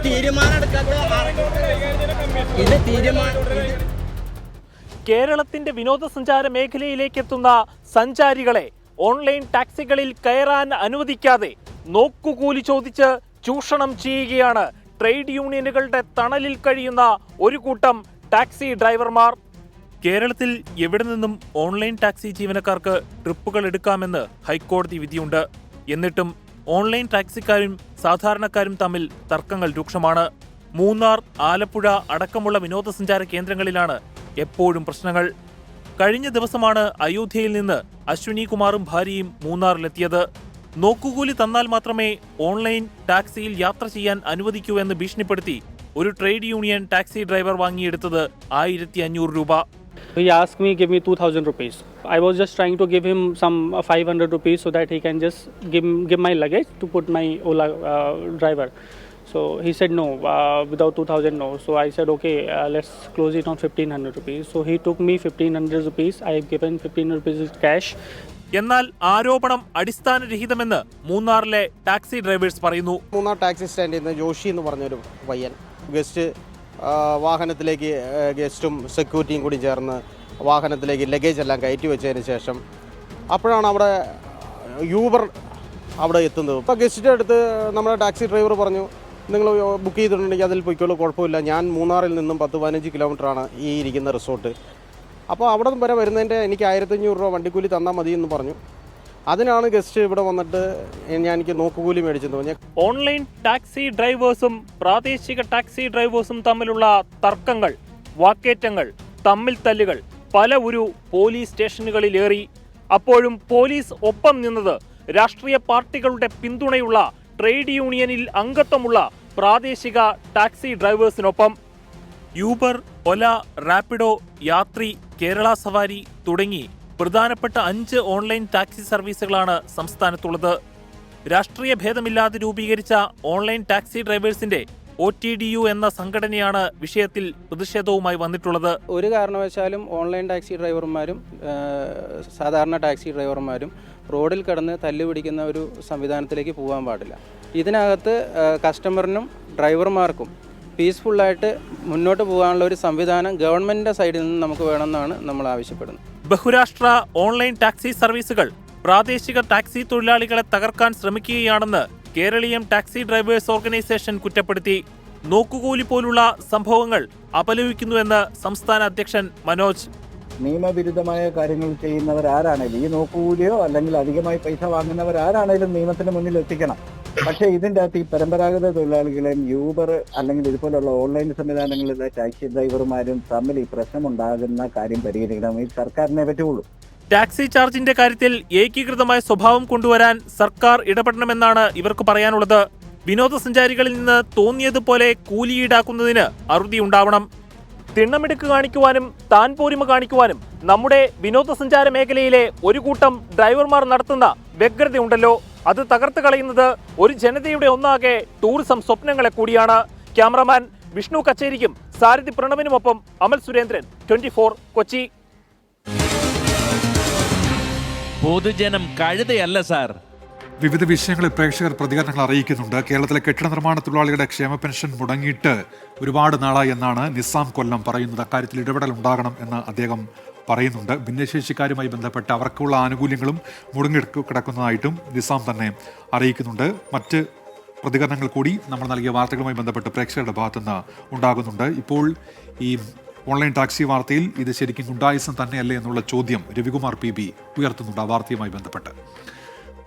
കേരളത്തിന്റെ വിനോദസഞ്ചാര മേഖലയിലേക്ക് എത്തുന്ന സഞ്ചാരികളെ ഓൺലൈൻ ടാക്സികളിൽ കയറാൻ അനുവദിക്കാതെ നോക്കുകൂലി ചോദിച്ച് ചൂഷണം ചെയ്യുകയാണ് ട്രേഡ് യൂണിയനുകളുടെ തണലിൽ കഴിയുന്ന ഒരു കൂട്ടം ടാക്സി ഡ്രൈവർമാർ. കേരളത്തിൽ എവിടെ നിന്നും ഓൺലൈൻ ടാക്സി ജീവനക്കാർക്ക് ട്രിപ്പുകൾ എടുക്കാമെന്ന് ഹൈക്കോടതി വിധിയുണ്ട്. എന്നിട്ടും ഓൺലൈൻ ടാക്സിക്കാരും സാധാരണക്കാരും തമ്മിൽ തർക്കങ്ങൾ രൂക്ഷമാണ്. മൂന്നാർ, ആലപ്പുഴ അടക്കമുള്ള വിനോദസഞ്ചാര കേന്ദ്രങ്ങളിലാണ് എപ്പോഴും പ്രശ്നങ്ങൾ. കഴിഞ്ഞ ദിവസമാണ് അയോധ്യയിൽ നിന്ന് അശ്വിനി കുമാറും ഭാര്യയും മൂന്നാറിലെത്തിയത്. നോക്കുകൂലി തന്നാൽ മാത്രമേ ഓൺലൈൻ ടാക്സിയിൽ യാത്ര ചെയ്യാൻ അനുവദിക്കൂ എന്ന് ഭീഷണിപ്പെടുത്തി ഒരു ട്രേഡ് യൂണിയൻ ടാക്സി ഡ്രൈവർ വാങ്ങിയെടുത്തത് 1,500 രൂപ. He asked me, give me 2,000 rupees. I was just trying to give him some 500 rupees so that he can just give my luggage to put my Ola driver. So he said no, without 2,000 no. So I said okay, let's close it on 1,500 rupees. So he took me 1,500 rupees. I have given 1,500 rupees cash. എന്നാൽ ആരോപണം അടിസ്ഥാനരഹിതമെന്ന് മൂന്നാറിലെ ടാക്സി ഡ്രൈവേഴ്സ് പറയുന്നു. മൂന്നാർ ടാക്സി സ്റ്റാൻഡിൽ നിന്ന് ജോഷി എന്ന് പറഞ്ഞൊരു പയ്യൻ ഗസ്റ്റ് വാഹനത്തിലേക്ക് ഗസ്റ്റും സെക്യൂരിറ്റിയും കൂടി ചേർന്ന് വാഹനത്തിലേക്ക് ലഗേജ് എല്ലാം കയറ്റി വെച്ചതിന് ശേഷം അപ്പോഴാണ് അവിടെ യൂബർ അവിടെ എത്തുന്നത്. അപ്പോൾ ഗസ്റ്റിൻ്റെ അടുത്ത് നമ്മുടെ ടാക്സി ഡ്രൈവർ പറഞ്ഞു, നിങ്ങൾ ബുക്ക് ചെയ്തിട്ടുണ്ടെങ്കിൽ അതിൽ പോയിക്കോളൂ, കുഴപ്പമില്ല, ഞാൻ മൂന്നാറിൽ നിന്നും 10-15 കിലോമീറ്ററാണ് ഈ ഇരിക്കുന്ന റിസോർട്ട്. അപ്പോൾ അവിടെ വരെ വരുന്നതിൻ്റെ എനിക്ക് 1,500 രൂപ വണ്ടിക്കൂലി തന്നാൽ മതി എന്ന് പറഞ്ഞു. അതിനാണ് ഗസ്റ്റ് ഇവിടെ വന്നിട്ട് എനിക്ക് നോക്കുകൂലി മേടിച്ചത്. ഓൺലൈൻ ടാക്സി ഡ്രൈവേഴ്സും പ്രാദേശിക ടാക്സി ഡ്രൈവേഴ്സും തമ്മിലുള്ള തർക്കങ്ങൾ, വാക്കേറ്റങ്ങൾ, തമ്മിൽ തല്ലുകൾ പല ഒരു പോലീസ് സ്റ്റേഷനുകളിലേറി. അപ്പോഴും പോലീസ് ഒപ്പം നിന്നത് രാഷ്ട്രീയ പാർട്ടികളുടെ പിന്തുണയുള്ള ട്രേഡ് യൂണിയനിൽ അംഗത്വമുള്ള പ്രാദേശിക ടാക്സി ഡ്രൈവേഴ്സിനൊപ്പം. യൂബർ, ഒല, റാപ്പിഡോ, യാത്രി, കേരള സവാരി തുടങ്ങി പ്രധാനപ്പെട്ട 5 ഓൺലൈൻ ടാക്സി സർവീസുകളാണ് സംസ്ഥാനത്തുള്ളത്. രാഷ്ട്രീയ ഭേദമില്ലാതെ രൂപീകരിച്ച ഓൺലൈൻ ടാക്സി ഡ്രൈവേഴ്സിന്റെ OTDU എന്ന സംഘടനയാണ് വിഷയത്തിൽ പ്രതിഷേധവുമായി വന്നിട്ടുള്ളത്. ഒരു കാരണവശാലും ഓൺലൈൻ ടാക്സി ഡ്രൈവർമാരും സാധാരണ ടാക്സി ഡ്രൈവർമാരും റോഡിൽ കിടന്ന് തല്ലുപിടിക്കുന്ന ഒരു സംവിധാനത്തിലേക്ക് പോകാൻ പാടില്ല. ഇതിനകത്ത് കസ്റ്റമറിനും ഡ്രൈവർമാർക്കും പീസ്ഫുള്ളായിട്ട് മുന്നോട്ട് പോകാനുള്ള ഒരു സംവിധാനം ഗവൺമെന്റിന്റെ സൈഡിൽ നിന്ന് നമുക്ക് വേണമെന്നാണ് നമ്മൾ ആവശ്യപ്പെടുന്നത്. ബഹുരാഷ്ട്ര ഓൺലൈൻ ടാക്സി സർവീസുകൾ പ്രാദേശിക ടാക്സി തൊഴിലാളികളെ തകർക്കാൻ ശ്രമിക്കുകയാണെന്ന് കേരളീയം ടാക്സി ഡ്രൈവേഴ്സ് ഓർഗനൈസേഷൻ കുറ്റപ്പെടുത്തി. നോക്കുകൂലി പോലുള്ള സംഭവങ്ങൾ അപലപിക്കുന്നുവെന്ന് സംസ്ഥാന അധ്യക്ഷൻ മനോജ്. നിയമവിരുദ്ധമായ കാര്യങ്ങൾ ചെയ്യുന്നവരാരാണേലും, ഈ നോക്കുകൂലിയോ അല്ലെങ്കിൽ അധികമായി പൈസ വാങ്ങുന്നവരാരാണേലും നിയമത്തിന് മുന്നിൽ എത്തിക്കണം. പക്ഷേ ഇതിൻ്റെ അകത്ത് ഈ പരമ്പരാഗത തൊഴിലാളികളെയും യൂബർ അല്ലെങ്കിൽ ഇതുപോലുള്ള ഓൺലൈൻ സംവിധാനങ്ങളിലെ ടാക്സി ഡ്രൈവർമാരും തമ്മിൽ ഈ പ്രശ്നമുണ്ടാകുന്ന കാര്യം പരിഹരിക്കണം. ഈ സർക്കാരിനെ പറ്റുള്ളൂ. ടാക്സി ചാർജിന്റെ കാര്യത്തിൽ ഏകീകൃതമായ സ്വഭാവം കൊണ്ടുവരാൻ സർക്കാർ ഇടപെടണമെന്നാണ് ഇവർക്ക് പറയാനുള്ളത്. വിനോദസഞ്ചാരികളിൽ നിന്ന് തോന്നിയതുപോലെ കൂലി ഈടാക്കുന്നതിന് അറുതിയുണ്ടാവണം. തിണ്ണമെടുക്ക് കാണിക്കുവാനും താൻ പോരിമ കാണിക്കുവാനും നമ്മുടെ വിനോദസഞ്ചാര മേഖലയിലെ ഒരു കൂട്ടം ഡ്രൈവർമാർ നടത്തുന്ന വ്യഗ്രതയുണ്ടല്ലോ, അത് തകർത്ത് കളയുന്നത് ഒരു ജനതയുടെ ഒന്നാകെ ടൂറിസം സ്വപ്നങ്ങളെ കൂടിയാണ്. ക്യാമറമാൻ വിഷ്ണു കച്ചേരിക്കും സാരഥി പ്രണവിനുമൊപ്പം അമൽ സുരേന്ദ്രൻ, 24 കൊച്ചി. പൊതുജനം കഴുതയല്ല സാർ. വിവിധ വിഷയങ്ങളിൽ പ്രേക്ഷകർ പ്രതികരണങ്ങൾ അറിയിക്കുന്നുണ്ട്. കേരളത്തിലെ കെട്ടിട നിർമ്മാണ തൊഴിലാളികളുടെ ക്ഷേമ പെൻഷൻ മുടങ്ങിയിട്ട് ഒരുപാട് നാളായി എന്നാണ് നിസാം കൊല്ലം പറയുന്നത്. അക്കാര്യത്തിൽ ഇടപെടൽ ഉണ്ടാകണം എന്ന് അദ്ദേഹം പറയുന്നുണ്ട്. ഭിന്നശേഷിക്കാരുമായി ബന്ധപ്പെട്ട് അവർക്കുള്ള ആനുകൂല്യങ്ങളും മുടങ്ങിക്കിടക്കുന്നതായിട്ടും നിസാം തന്നെ അറിയിക്കുന്നുണ്ട്. മറ്റ് പ്രതികരണങ്ങൾ കൂടി നമ്മൾ നൽകിയ വാർത്തകളുമായി ബന്ധപ്പെട്ട് പ്രേക്ഷകരുടെ ഭാഗത്തുനിന്ന് ഉണ്ടാകുന്നുണ്ട്. ഇപ്പോൾ ഈ ഓൺലൈൻ ടാക്സി വാർത്തയിൽ ഇത് ശരിക്കും ഗുണ്ടായിസം തന്നെയല്ലേ എന്നുള്ള ചോദ്യം രവികുമാർ PB ഉയർത്തുന്നുണ്ട്. ആ വാർത്തയുമായി ബന്ധപ്പെട്ട്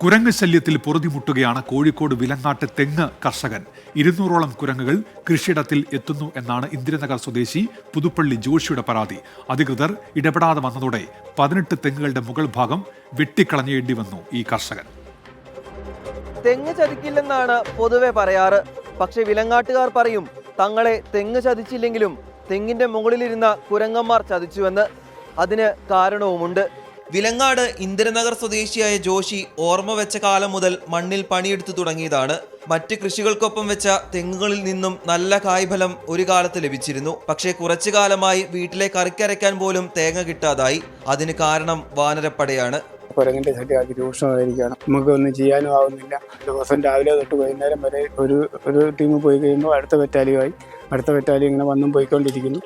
കുരങ്ങ് ശല്യത്തിൽ പൊറുതിമുട്ടുകയാണ് കോഴിക്കോട് വിലങ്ങാട്ട് തെങ്ങ് കർഷകൻ. 200ഓളം കുരങ്ങുകൾ കൃഷിയിടത്തിൽ എത്തുന്നു എന്നാണ് ഇന്ദിരനഗർ സ്വദേശി പുതുപ്പള്ളി ജോഷിയുടെ പരാതി. അധികൃതർ ഇടപെടാതെ വന്നതോടെ 18 തെങ്ങുകളുടെ മുകൾ ഭാഗം വെട്ടിക്കളഞ്ഞേണ്ടി വന്നു ഈ കർഷകൻ. തെങ്ങ് ചതിക്കില്ലെന്നാണ് പൊതുവെ പറയാറ്. പക്ഷെ വിലങ്ങാട്ടുകാർ പറയും തങ്ങളെ തെങ്ങ് ചതിച്ചില്ലെങ്കിലും തെങ്ങിന്റെ മുകളിലിരുന്ന കുരങ്ങന്മാർ ചതിച്ചുവെന്ന്. അതിന് കാരണവുമുണ്ട്. വിലങ്ങാട് ഇന്ദിരനഗർ സ്വദേശിയായ ജോഷി ഓർമ്മ വെച്ച കാലം മുതൽ മണ്ണിൽ പണിയെടുത്തു തുടങ്ങിയതാണ്. മറ്റ് കൃഷികൾക്കൊപ്പം വെച്ച തെങ്ങുകളിൽ നിന്നും നല്ല കായ്ഫലം ഒരു കാലത്ത് ലഭിച്ചിരുന്നു. പക്ഷേ കുറച്ചു കാലമായി വീട്ടിലെ കറിക്കരയ്ക്കാൻ പോലും തേങ്ങ കിട്ടാതായി. അതിന് കാരണം വാനരപ്പടയാണ്. കുരങ്ങിന്റെ ശല്യം അതിരൂക്ഷമായിരിക്കുകയാണ്. നമുക്ക് ഒന്നും ചെയ്യാനും ആവുന്നില്ല. ദിവസം രാവിലെ തൊട്ട് വൈകുന്നേരം വരെ ഒരു ടീം പോയി കഴിയുമ്പോൾ അടുത്ത ബറ്റാലിയും ഇങ്ങനെ വന്നും പോയിക്കൊണ്ടിരിക്കുന്നു.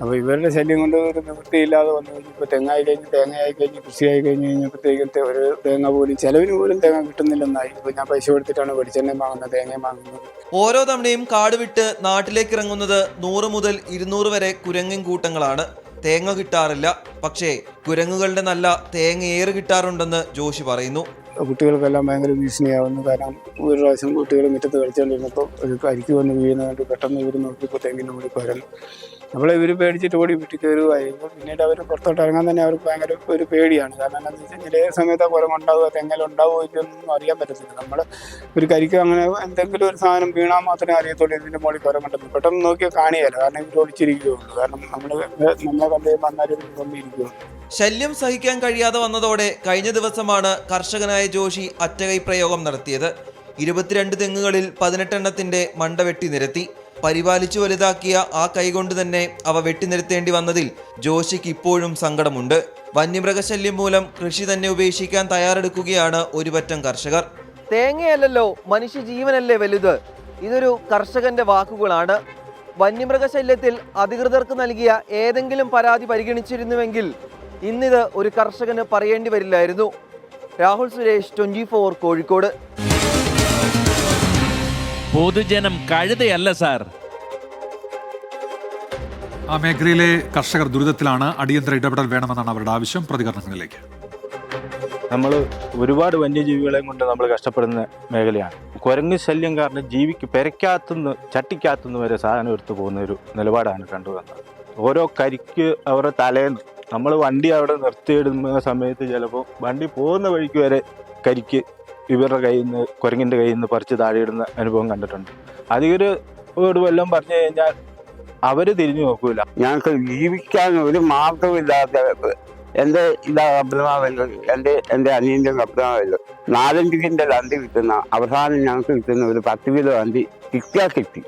അപ്പോൾ ഇവരുടെ ശല്യം കൊണ്ട് ഒരു നിവൃത്തിയില്ലാതെ വന്നു കഴിഞ്ഞപ്പോൾ തേങ്ങയായി കഴിഞ്ഞ് കൃഷിയായി കഴിഞ്ഞപ്പോഴത്തേക്കും ഒരു തേങ്ങ പോലും ചെലവിന് പോലും തേങ്ങ കിട്ടുന്നില്ലെന്നായി. ഇപ്പോൾ ഞാൻ പൈസ കൊടുത്തിട്ടാണ് വെളിച്ചെണ്ണയും വാങ്ങുന്നത്, തേങ്ങയും വാങ്ങുന്നത്. ഓരോ തവണയും കാട് വിട്ട് നാട്ടിലേക്ക് ഇറങ്ങുന്നത് 100 മുതൽ 200 വരെ കുരങ്ങൻ കൂട്ടങ്ങളാണ്. തേങ്ങ കിട്ടാറില്ല. പക്ഷേ കുരങ്ങുകളുടെ നല്ല തേങ്ങ ഏറെ കിട്ടാറുണ്ടെന്ന് ജോഷി പറയുന്നു. കുട്ടികൾക്കെല്ലാം ഭയങ്കര ഭീഷണിയാവുന്നു. കാരണം ഒരു പ്രാവശ്യം കുട്ടികൾ മുറ്റത്ത് കളിച്ചുകൊണ്ടിരുന്നപ്പോൾ ഒരു കരിക്ക് വന്ന് വീഴുന്നതുകൊണ്ട് പെട്ടെന്ന് ഇവർ നോക്കിയപ്പോൾ തെങ്ങിൻ്റെ മുകളിൽ കുരങ്ങ്. ഇവർ പേടിച്ചിട്ട് ഓടി വീട്ടിൽ കയറുകയായിരുന്നു. പിന്നീട് അവർ പുറത്തോട്ട് ഇറങ്ങാൻ തന്നെ അവർക്ക് ഭയങ്കര ഒരു പേടിയാണ്. കാരണം എന്താണെന്ന് വെച്ചാൽ ചില സമയത്ത് കുരങ്ങുണ്ടാവുക തെങ്ങലുണ്ടാവുമോ ഇതൊന്നും അറിയാൻ പറ്റത്തില്ല. നമ്മൾ ഒരു കരിക്ക് അങ്ങനെ എന്തെങ്കിലും ഒരു സാധനം വീണാൽ മാത്രമേ അറിയത്തുള്ളൂ ഇതിൻ്റെ മുകളിൽ കുരങ്ങുണ്ടെന്ന്. പെട്ടെന്ന് നോക്കിയാൽ കാണുകയില്ല. കാരണം ഇവർ ഒളിച്ചിരിക്കുകയുള്ളൂ. കാരണം നമ്മളെ കണ്ടു വന്നാലും കൊണ്ടിരിക്കുകയുള്ളൂ. ശല്യം സഹിക്കാൻ കഴിയാതെ വന്നതോടെ കഴിഞ്ഞ ദിവസമാണ് കർഷകനായ ജോഷി അറ്റകൈ പ്രയോഗം നടത്തിയത്. 22 തെങ്ങുകളിൽ 18 എണ്ണത്തിന്റെ മണ്ട വെട്ടി നിരത്തി. പരിപാലിച്ചു വലുതാക്കിയ ആ കൈകൊണ്ട് തന്നെ അവ വെട്ടിനിരത്തേണ്ടി വന്നതിൽ ജോഷിക്ക് ഇപ്പോഴും സങ്കടമുണ്ട്. വന്യമൃഗശല്യം മൂലം കൃഷി തന്നെ ഉപേക്ഷിക്കാൻ തയ്യാറെടുക്കുകയാണ് ഒരുപറ്റം കർഷകർ. തേങ്ങയല്ലല്ലോ മനുഷ്യ ജീവനല്ലേ വലുത്. ഇതൊരു കർഷകന്റെ വാക്കുകളാണ്. വന്യമൃഗശല്യത്തിൽ അധികൃതർക്ക് നൽകിയ ഏതെങ്കിലും പരാതി പരിഗണിച്ചിരുന്നുവെങ്കിൽ ഇന്നിത് ഒരു കർഷകന് പറയേണ്ടി വരില്ലായിരുന്നു. രാഹുൽ സുരേഷ്, 24 കോഴിക്കോട്. പൊതുജനം കഴുതയല്ല സാർ. ആ മേഖലയിലെ കർഷകർ ദുരിതത്തിലാണ്. അടിയന്തര ഇടപെടൽ വേണമെന്നാണ് അവരുടെ ആവശ്യം. പ്രതികരണങ്ങളിലേക്ക്. നമ്മൾ ഒരുപാട് വന്യജീവികളെയും കൊണ്ട് നമ്മൾ കഷ്ടപ്പെടുന്ന മേഖലയാണ്. കുരങ്ങ് ശല്യം കാരണം പെരയ്ക്കകത്തുനിന്ന് ചട്ടിക്കകത്തുനിന്ന് വരെ സാധനം എടുത്തു പോകുന്ന ഒരു നിലപാടാണ് കണ്ടുവന്നത്. ഓരോ കരിക്ക് അവരുടെ തലേന്ന് നമ്മൾ വണ്ടി അവിടെ നിർത്തിയിടുന്ന സമയത്ത് ചിലപ്പോൾ വണ്ടി പോകുന്ന വഴിക്ക് വരെ കരിക്ക് ഇവരുടെ കയ്യിൽ നിന്ന് കുരങ്ങിൻ്റെ കയ്യിൽ നിന്ന് പറിച്ച് താഴെയിടുന്ന അനുഭവം കണ്ടിട്ടുണ്ട്. അധികർ വല്ലതും പറഞ്ഞു കഴിഞ്ഞാൽ അവർ തിരിഞ്ഞു നോക്കൂല. ഞങ്ങൾക്ക് ജീവിക്കാൻ ഒരു മാർഗമില്ലാത്ത എൻ്റെ അബ്രഹാമല്ലോ എൻ്റെ അനിയൻ്റെ അബ്രഹാമല്ലോ 4-5 കിൻഡൽ അണ്ടി കിട്ടുന്ന അവസാനം ഞങ്ങൾക്ക് കിട്ടുന്ന ഒരു 10 കിലോ അണ്ടി കിട്ടി.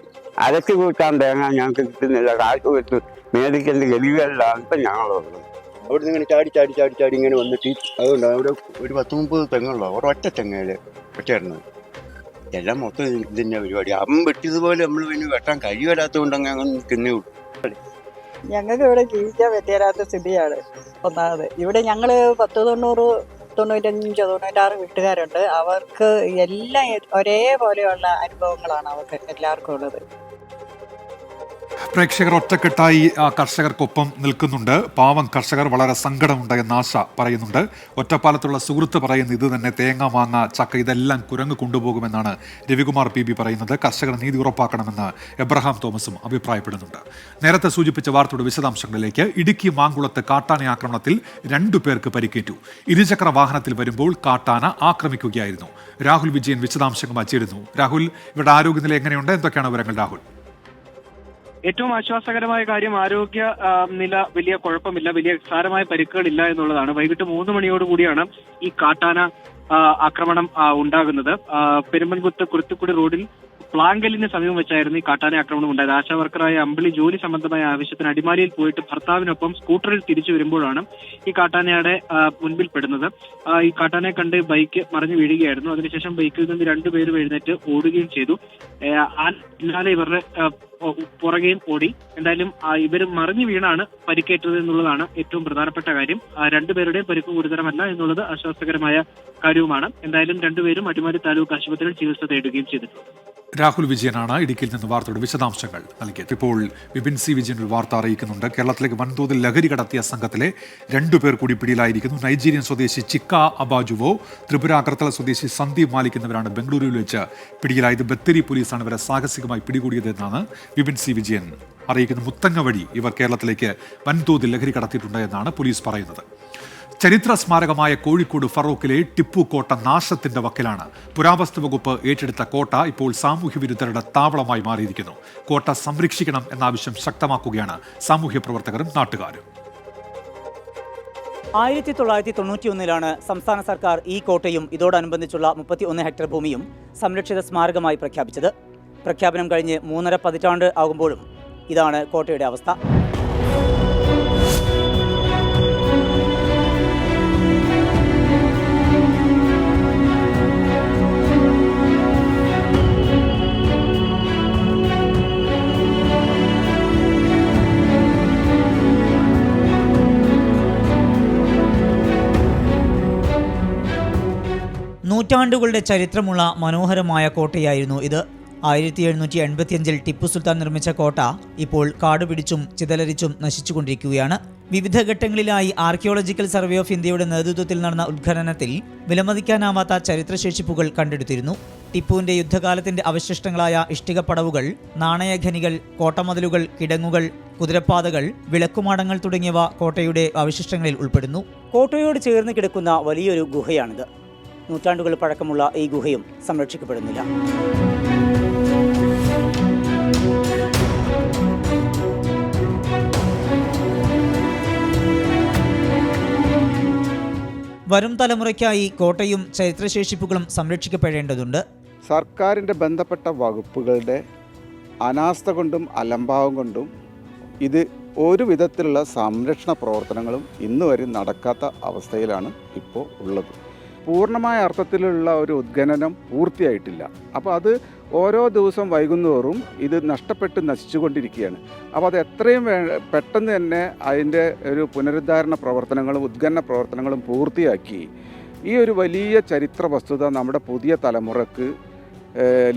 അരക്ക് കൂട്ടാൻ തേങ്ങ ഞങ്ങൾക്ക് കിട്ടുന്നില്ല. കാശ് വെച്ച് മേടിക്കേണ്ട ഗതികളിലാണ് ഇപ്പം ഞങ്ങളുള്ളത്. അവിടെ നിന്ന് ഇങ്ങനെ ചാടി ഇങ്ങനെ വന്നിട്ട് അതുകൊണ്ട് അവിടെ ഒരു 10-30 തെങ്ങുള്ള ഒരൊറ്റ തെങ്ങയില് വെട്ടായിരുന്നത്. എല്ലാം മൊത്തം ഇതിൻ്റെ പരിപാടി. വെട്ടിയതുപോലെ നമ്മൾ പിന്നെ വെട്ടാൻ കഴിവില്ലാത്തതുകൊണ്ട് അങ്ങനെ നിൽക്കുന്നേ ഉള്ളൂ. ഞങ്ങൾക്ക് ഇവിടെ ജീവിക്കാൻ പറ്റിയാത്ത സ്ഥിതിയാണ് ഒന്നാമത്. ഇവിടെ ഞങ്ങൾ 10-90, 95, 96 വീട്ടുകാരുണ്ട്. അവർക്ക് എല്ലാം ഒരേപോലെയുള്ള അനുഭവങ്ങളാണ് അവർക്ക് എല്ലാവർക്കും ഉള്ളത്. പ്രേക്ഷകർ ഒറ്റക്കെട്ടായി കർഷകർക്കൊപ്പം നിൽക്കുന്നുണ്ട്. പാവം കർഷകർ വളരെ സങ്കടമുണ്ട് എന്ന് ആശ പറയുന്നുണ്ട്. ഒറ്റപ്പാലത്തുള്ള സുഹൃത്ത് പറയുന്നത് ഇത് തന്നെ. തേങ്ങ, മാങ്ങ, ചക്ക ഇതെല്ലാം കുരങ്ങ് കൊണ്ടുപോകുമെന്നാണ് രവികുമാർ PB പറയുന്നത്. കർഷകർ നീതി ഉറപ്പാക്കണമെന്ന് എബ്രഹാം തോമസും അഭിപ്രായപ്പെടുന്നുണ്ട്. നേരത്തെ സൂചിപ്പിച്ച വാർത്തയുടെ വിശദാംശങ്ങളിലേക്ക്. ഇടുക്കി മാങ്കുളത്ത് കാട്ടാന ആക്രമണത്തിൽ 2 പേർക്ക് പരിക്കേറ്റു. ഇരുചക്ര വാഹനത്തിൽ വരുമ്പോൾ കാട്ടാന ആക്രമിക്കുകയായിരുന്നു. രാഹുൽ വിജയൻ വിശദാംശങ്ങൾ ചേരുന്നു. രാഹുൽ, ഇവരുടെ ആരോഗ്യനില എങ്ങനെയുണ്ട്? എന്തൊക്കെയാണ് വിവരങ്ങൾ രാഹുൽ? ഏറ്റവും ആശ്വാസകരമായ കാര്യം ആരോഗ്യ നില വലിയ കുഴപ്പമില്ല, വലിയ സാരമായ പരിക്കുകളില്ല എന്നുള്ളതാണ്. വൈകിട്ട് 3 മണിയോടുകൂടിയാണ് ഈ കാട്ടാന ആക്രമണം ഉണ്ടാകുന്നത്. പെരുമ്പൻകുത്ത് കുരുത്തിക്കുടി റോഡിൽ പ്ലാങ്കലിന് സമീപം വെച്ചായിരുന്നു ഈ കാട്ടാന ആക്രമണം ഉണ്ടായത്. ആശാവർക്കറായ അമ്പിളി ജോലി സംബന്ധമായ ആവശ്യത്തിന് അടിമാലിയിൽ പോയിട്ട് ഭർത്താവിനൊപ്പം സ്കൂട്ടറിൽ തിരിച്ചു വരുമ്പോഴാണ് ഈ കാട്ടാനയുടെ മുൻപിൽ പെടുന്നത്. ഈ കാട്ടാനയെ കണ്ട് ബൈക്ക് മറിഞ്ഞു വീഴുകയായിരുന്നു. അതിനുശേഷം ബൈക്കിൽ നിന്ന് രണ്ടുപേരും എഴുന്നേറ്റ് ഓടുകയും ചെയ്തു. പിന്നാലെ ഇവരുടെ പുറകെയും ഓടി. എന്തായാലും ഇവർ മറിഞ്ഞു വീണാണ് പരിക്കേറ്റത് എന്നുള്ളതാണ് ഏറ്റവും പ്രധാനപ്പെട്ട കാര്യം. രണ്ടുപേരുടെയും പരിക്ക് ഗുരുതരമല്ല എന്നുള്ളത് ആശ്വാസകരമായ കാര്യവുമാണ്. എന്തായാലും രണ്ടുപേരും അടിമാലി താലൂക്ക് ആശുപത്രിയിൽ ചികിത്സ തേടുകയും ചെയ്തിട്ടുണ്ട്. രാഹുൽ വിജയനാണ് ഇടുക്കിയിൽ നിന്ന് വാർത്തയുടെ വിശദാംശങ്ങൾ നൽകിയത്. ഇപ്പോൾ വിപിൻ സി വിജയൻ ഒരു വാർത്ത അറിയിക്കുന്നുണ്ട്. കേരളത്തിലേക്ക് വൻതോതിൽ ലഹരി കടത്തിയ സംഘത്തിലെ 2 പേർ കൂടി പിടിയിലായിരിക്കുന്നു. നൈജീരിയൻ സ്വദേശി ചിക്ക അബാജുവോ, ത്രിപുര അഗർത്തല സ്വദേശി സന്ദീപ് മാലിക് എന്നിവരാണ് ബംഗളൂരുവിൽ വെച്ച് പിടിയിലായത്. ബത്തേരി പോലീസാണ് ഇവരെ സാഹസികമായി പിടികൂടിയതെന്നാണ് വിപിൻ സി വിജയൻ അറിയിക്കുന്നത്. മുത്തങ്ങ വഴി ഇവർ കേരളത്തിലേക്ക് വൻതോതിൽ ലഹരി കടത്തിയിട്ടുണ്ട് എന്നാണ് പോലീസ് പറയുന്നത്. ചരിത്ര സ്മാരകമായ കോഴിക്കോട് ഫറോക്കിലെ ടിപ്പു കോട്ട നാശത്തിന്റെ വക്കിലാണ്. പുരാവസ്തു വകുപ്പ് ഏറ്റെടുത്ത കോട്ട ഇപ്പോൾ സാമൂഹ്യ വിരുദ്ധരുടെ താവളമായി മാറിയിരിക്കുന്നു. കോട്ട സംരക്ഷിക്കണം എന്ന ആവശ്യം ശക്തമാക്കുകയാണ് സാമൂഹ്യ പ്രവർത്തകരും നാട്ടുകാരും. 1991 സംസ്ഥാന സർക്കാർ ഈ കോട്ടയും ഇതോടനുബന്ധിച്ചുള്ള 31 ഹെക്ടർ ഭൂമിയും സംരക്ഷിത സ്മാരകമായി പ്രഖ്യാപിച്ചത്. പ്രഖ്യാപനം കഴിഞ്ഞ് 3.5 പതിറ്റാണ്ട് ആകുമ്പോഴും ഇതാണ് കോട്ടയുടെ അവസ്ഥ. നൂറ്റാണ്ടുകളുടെ ചരിത്രമുള്ള മനോഹരമായ കോട്ടയായിരുന്നു ഇത്. 1785 ടിപ്പു സുൽത്താൻ നിർമ്മിച്ച കോട്ട ഇപ്പോൾ കാടുപിടിച്ചും ചിതലരിച്ചും നശിച്ചുകൊണ്ടിരിക്കുകയാണ്. വിവിധ ഘട്ടങ്ങളിലായി ആർക്കിയോളജിക്കൽ സർവേ ഓഫ് ഇന്ത്യയുടെ നേതൃത്വത്തിൽ നടന്ന ഉദ്ഖനനത്തിൽ വിലമതിക്കാനാവാത്ത ചരിത്രശേഷിപ്പുകൾ കണ്ടെടുത്തിരുന്നു. ടിപ്പുവിന്റെ യുദ്ധകാലത്തിന്റെ അവശിഷ്ടങ്ങളായ ഇഷ്ടികപ്പടവുകൾ, നാണയഖനികൾ, കോട്ടമതിലുകൾ, കിടങ്ങുകൾ, കുതിരപ്പാതകൾ, വിളക്കുമാടങ്ങൾ തുടങ്ങിയവ കോട്ടയുടെ അവശിഷ്ടങ്ങളിൽ ഉൾപ്പെടുന്നു. കോട്ടയോട് ചേർന്ന് കിടക്കുന്ന വലിയൊരു ഗുഹയാണിത്. നൂറ്റാണ്ടുകൾ പഴക്കമുള്ള ഈ ഗുഹയും സംരക്ഷിക്കപ്പെടുന്നില്ല. വരും തലമുറയ്ക്കായി കോട്ടയും ചരിത്രശേഷിപ്പുകളും സംരക്ഷിക്കപ്പെടേണ്ടതുണ്ട്. സർക്കാരിൻ്റെ ബന്ധപ്പെട്ട വകുപ്പുകളുടെ അനാസ്ഥ കൊണ്ടും അലംഭാവം കൊണ്ടും ഇത് ഒരു വിധത്തിലുള്ള സംരക്ഷണ പ്രവർത്തനങ്ങളും ഇന്നുവരെ നടക്കാത്ത അവസ്ഥയിലാണ് ഇപ്പോൾ ഉള്ളത്. പൂർണ്ണമായ അർത്ഥത്തിലുള്ള ഒരു ഉദ്ഖനനം പൂർത്തിയായിട്ടില്ല. അപ്പോൾ അത് ഓരോ ദിവസം വൈകുന്നതോറും ഇത് നഷ്ടപ്പെട്ട് നശിച്ചുകൊണ്ടിരിക്കുകയാണ്. അപ്പോൾ അത് എത്രയും പെട്ടെന്ന് തന്നെ അതിൻ്റെ ഒരു പുനരുദ്ധാരണ പ്രവർത്തനങ്ങളും ഉദ്ഖനന പ്രവർത്തനങ്ങളും പൂർത്തിയാക്കി ഈ ഒരു വലിയ ചരിത്ര വസ്തുത നമ്മുടെ പുതിയ തലമുറക്ക്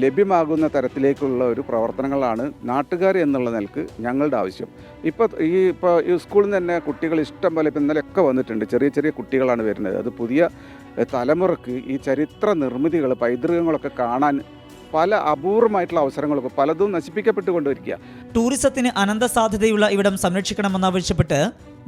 ലഭ്യമാകുന്ന തരത്തിലേക്കുള്ള ഒരു പ്രവർത്തനങ്ങളാണ് നാട്ടുകാർ എന്നുള്ള നിലക്ക് ഞങ്ങളുടെ ആവശ്യം. ഇപ്പോൾ ഈ സ്കൂളിൽ നിന്ന് തന്നെ കുട്ടികൾ ഇഷ്ടം പോലെ ഇപ്പം ഇന്നലെയൊക്കെ വന്നിട്ടുണ്ട്. ചെറിയ ചെറിയ കുട്ടികളാണ് വരുന്നത്. അത് പുതിയ തലമുറക്ക് ഈ ചരിത്ര നിർമ്മിതികൾ, പൈതൃകങ്ങളൊക്കെ കാണാൻ പല അപൂർവമായിട്ടുള്ള അവസരങ്ങളൊക്കെ പലതും നശിപ്പിക്കപ്പെട്ടുകൊണ്ടിരിക്കുക. ടൂറിസത്തിന് അനന്ത സാധ്യതയുള്ള ഇവിടം സംരക്ഷിക്കണമെന്നാവശ്യപ്പെട്ട്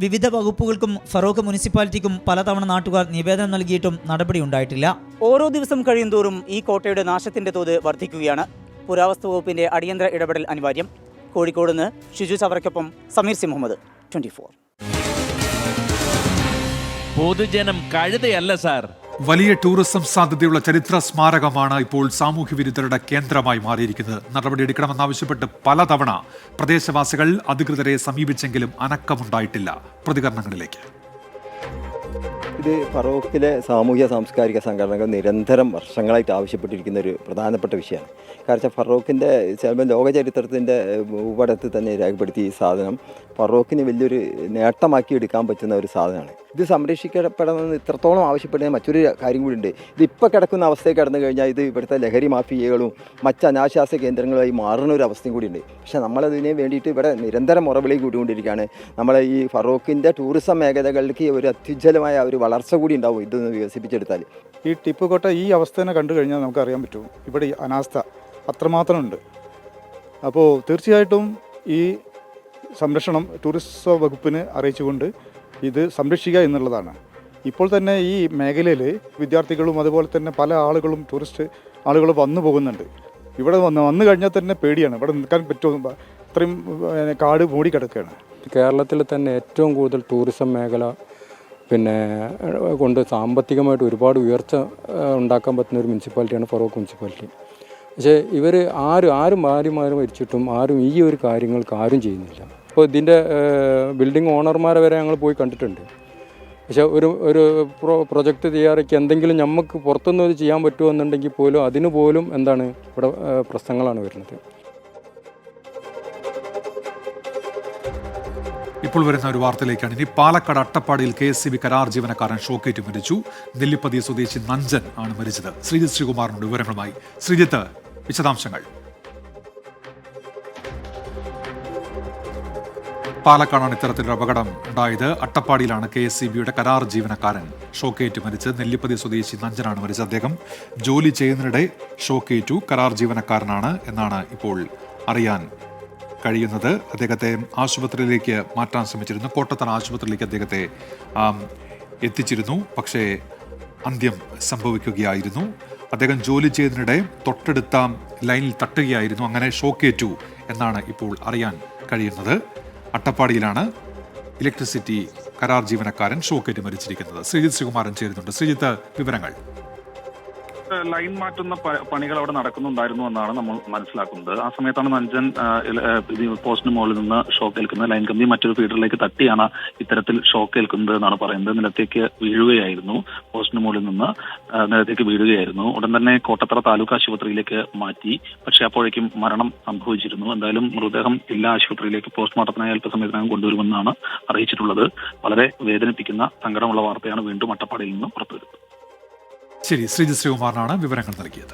വിവിധ വകുപ്പുകൾക്കും ഫറോക്ക് മുനിസിപ്പാലിറ്റിക്കും പലതവണ നാട്ടുകാർ നിവേദനം നൽകിയിട്ടും നടപടിയുണ്ടായിട്ടില്ല. ഓരോ ദിവസം കഴിയുന്തോറും ഈ കോട്ടയുടെ നാശത്തിന്റെ തോത് വർദ്ധിക്കുകയാണ്. പുരാവസ്തു വകുപ്പിന്റെ അടിയന്തര ഇടപെടൽ അനിവാര്യം. കോഴിക്കോട് നിന്ന് ഷിജു ചവറയ്ക്കൊപ്പം സമീർ സി മുഹമ്മദ്, 24. പൊതുജനം കഴുതയല്ല സാർ. വലിയ ടൂറിസം സാധ്യതയുള്ള ചരിത്ര സ്മാരകമാണ് ഇപ്പോൾ സാമൂഹ്യ വിരുദ്ധരുടെ കേന്ദ്രമായി മാറിയിരിക്കുന്നത്. നടപടിയെടുക്കണമെന്നാവശ്യപ്പെട്ട് പലതവണ പ്രദേശവാസികൾ അധികൃതരെ സമീപിച്ചെങ്കിലും അനക്കമുണ്ടായിട്ടില്ല. പ്രതികരണങ്ങളിലേക്ക്. ഇത് ഫറോക്കിലെ സാമൂഹ്യ സാംസ്കാരിക സംഘടനകൾ നിരന്തരം വർഷങ്ങളായിട്ട് ആവശ്യപ്പെട്ടിരിക്കുന്ന ഒരു പ്രധാനപ്പെട്ട വിഷയമാണ്. കാരണം ഫറോക്കിൻ്റെ ചിലപ്പോൾ ലോക ചരിത്രത്തിൻ്റെ ഭൂപടത്തിൽ തന്നെ രേഖപ്പെടുത്തിയ ഈ സാധനം ഫറോക്കിന് വലിയൊരു നേട്ടമാക്കി എടുക്കാൻ പറ്റുന്ന ഒരു സാധനമാണ്. ഇത് സംരക്ഷിക്കപ്പെടണമെന്ന് ഇത്രത്തോളം ആവശ്യപ്പെടുന്ന മറ്റൊരു കാര്യം കൂടി ഉണ്ട്. ഇതിപ്പോൾ കിടക്കുന്ന അവസ്ഥയിൽ കിടന്നു കഴിഞ്ഞാൽ ഇത് ഇവിടുത്തെ ലഹരി മാഫിയകളും മറ്റ് അനാശാസ കേന്ദ്രങ്ങളുമായി മാറുന്ന ഒരു അവസ്ഥയും കൂടിയുണ്ട്. പക്ഷേ നമ്മളതിന് വേണ്ടിയിട്ട് ഇവിടെ നിരന്തരം മുറവിളി കൂടിക്കൊണ്ടിരിക്കുകയാണ്. നമ്മളെ ഈ ഫറോക്കിൻ്റെ ടൂറിസം മേഖലകളിലേക്ക് ഒരു അത്യുജ്വലമായ ഒരു വളർച്ച കൂടി ഉണ്ടാവും ഇതൊന്ന് വികസിപ്പിച്ചെടുത്താൽ. ഈ ടിപ്പു കോട്ട ഈ അവസ്ഥ തന്നെ കണ്ടു കഴിഞ്ഞാൽ നമുക്കറിയാൻ പറ്റും ഇവിടെ ഈ അനാസ്ഥ അത്രമാത്രം ഉണ്ട്. അപ്പോൾ തീർച്ചയായിട്ടും ഈ സംരക്ഷണം ടൂറിസം വകുപ്പിന് അറിയിച്ചുകൊണ്ട് ഇത് സംരക്ഷിക്കുക എന്നുള്ളതാണ്. ഇപ്പോൾ തന്നെ ഈ മേഖലയിൽ വിദ്യാർത്ഥികളും അതുപോലെ തന്നെ പല ആളുകളും ടൂറിസ്റ്റ് ആളുകൾ വന്നു പോകുന്നുണ്ട്. ഇവിടെ വന്നു കഴിഞ്ഞാൽ തന്നെ പേടിയാണ്. ഇവിടെ നിൽക്കാൻ പറ്റുമോ? അത്രയും കാട് മൂടിക്കിടക്കുകയാണ്. കേരളത്തിൽ തന്നെ ഏറ്റവും കൂടുതൽ ടൂറിസം മേഖല കൊണ്ട് സാമ്പത്തികമായിട്ട് ഒരുപാട് ഉയർച്ച ഉണ്ടാക്കാൻ പറ്റുന്ന ഒരു മുനിസിപ്പാലിറ്റിയാണ് ഫറോക്ക് മുനിസിപ്പാലിറ്റി. പക്ഷേ ഇവർ ആരും മാറി മരിച്ചിട്ടും ആരും ഈ ഒരു കാര്യങ്ങൾക്ക് ആരും ചെയ്യുന്നില്ല. അപ്പോൾ ഇതിൻ്റെ ബിൽഡിംഗ് ഓണർമാരെ വരെ ഞങ്ങൾ പോയി കണ്ടിട്ടുണ്ട്. പക്ഷേ ഒരു പ്രൊജക്റ്റ് തയ്യാറാക്കി എന്തെങ്കിലും നമുക്ക് പുറത്തുനിന്ന് ചെയ്യാൻ പറ്റുമോ എന്നുണ്ടെങ്കിൽ പോലും അതിന് പോലും ഇവിടെ പ്രശ്നങ്ങളാണ് വരുന്നത്. ഇപ്പോൾ വരുന്ന ഒരു വാർത്തയിലേക്കാണ്. ഇനി പാലക്കാട് അട്ടപ്പാടിയിൽ KSCB കരാർ ജീവനക്കാരൻ ഷോക്കേറ്റ് മരിച്ചു. നെല്ലിപ്പതി സ്വദേശി നഞ്ചൻ ആണ് മരിച്ചത്. ശ്രീജിത്ത് ശ്രീകുമാറിനോട് വിവരങ്ങളുമായി. ശ്രീജിത്ത്, വിശദാംശങ്ങൾ. പാലക്കാടാണ് ഇത്തരത്തിലൊരു അപകടം ഉണ്ടായത്. അട്ടപ്പാടിയിലാണ് KSCBയുടെ കരാർ ജീവനക്കാരൻ ഷോക്കേറ്റ് മരിച്ചത്. നെല്ലിപ്പതി സ്വദേശി നഞ്ചനാണ് മരിച്ചത്. അദ്ദേഹം ജോലി ചെയ്യുന്നതിനിടെ ഷോക്കേറ്റു. കരാർ ജീവനക്കാരനാണ് എന്നാണ് ഇപ്പോൾ അറിയാൻ കഴിയുന്നത്. അദ്ദേഹത്തെ ആശുപത്രിയിലേക്ക് മാറ്റാൻ ശ്രമിച്ചിരുന്നു. കോട്ടത്തറ ആശുപത്രിയിലേക്ക് അദ്ദേഹത്തെ എത്തിച്ചിരുന്നു. പക്ഷേ അന്ത്യം സംഭവിക്കുകയായിരുന്നു. അദ്ദേഹം ജോലി ചെയ്യുന്നതിനിടെ തൊട്ടടുത്ത ലൈനിൽ തട്ടുകയായിരുന്നു. അങ്ങനെ ഷോക്കേറ്റു എന്നാണ് ഇപ്പോൾ അറിയാൻ കഴിയുന്നത്. അട്ടപ്പാടിയിലാണ് ഇലക്ട്രിസിറ്റി കരാർ ജീവനക്കാരൻ ഷോക്കേറ്റ് മരിച്ചിരിക്കുന്നത്. ശ്രീജിത്ത് ശ്രീകുമാരൻ ചേരുന്നുണ്ട്. ശ്രീജിത്ത്, വിവരങ്ങൾ. ലൈൻ മാറ്റുന്ന പണികൾ അവിടെ നടക്കുന്നുണ്ടായിരുന്നു എന്നാണ് നമ്മൾ മനസ്സിലാക്കുന്നത്. ആ സമയത്താണ് നഞ്ചൻ പോസ്റ്റിന് മുകളിൽ നിന്ന് ഷോക്ക് ഏൽക്കുന്നത്. ലൈൻ കമ്പി മറ്റൊരു ഫീഡറിലേക്ക് തട്ടിയാണ് ഇത്തരത്തിൽ ഷോക്ക് ഏൽക്കുന്നത് എന്നാണ് പറയുന്നത്. നിലത്തേക്ക് വീഴുകയായിരുന്നു. പോസ്റ്റിന് മുകളിൽ നിന്ന് നിലത്തേക്ക് വീഴുകയായിരുന്നു. ഉടൻ തന്നെ കോട്ടത്തറ താലൂക്ക് ആശുപത്രിയിലേക്ക് മാറ്റി. പക്ഷേ അപ്പോഴേക്കും മരണം സംഭവിച്ചിരുന്നു. എന്തായാലും മൃതദേഹം ജില്ലാ ആശുപത്രിയിലേക്ക് പോസ്റ്റ്മോർട്ടത്തിനായി അല്പസമയത്തിനകം കൊണ്ടുവരുമെന്നാണ് അറിയിച്ചിട്ടുള്ളത്. വളരെ വേദനിപ്പിക്കുന്ന സങ്കടമുള്ള വാർത്തയാണ് വീണ്ടും അട്ടപ്പാടിയിൽ നിന്ന് പുറത്തുവരുന്നത്. ശരി, ശ്രീജിത്ത് ശ്രീകുമാറിനാണ് വിവരങ്ങൾ നൽകിയത്.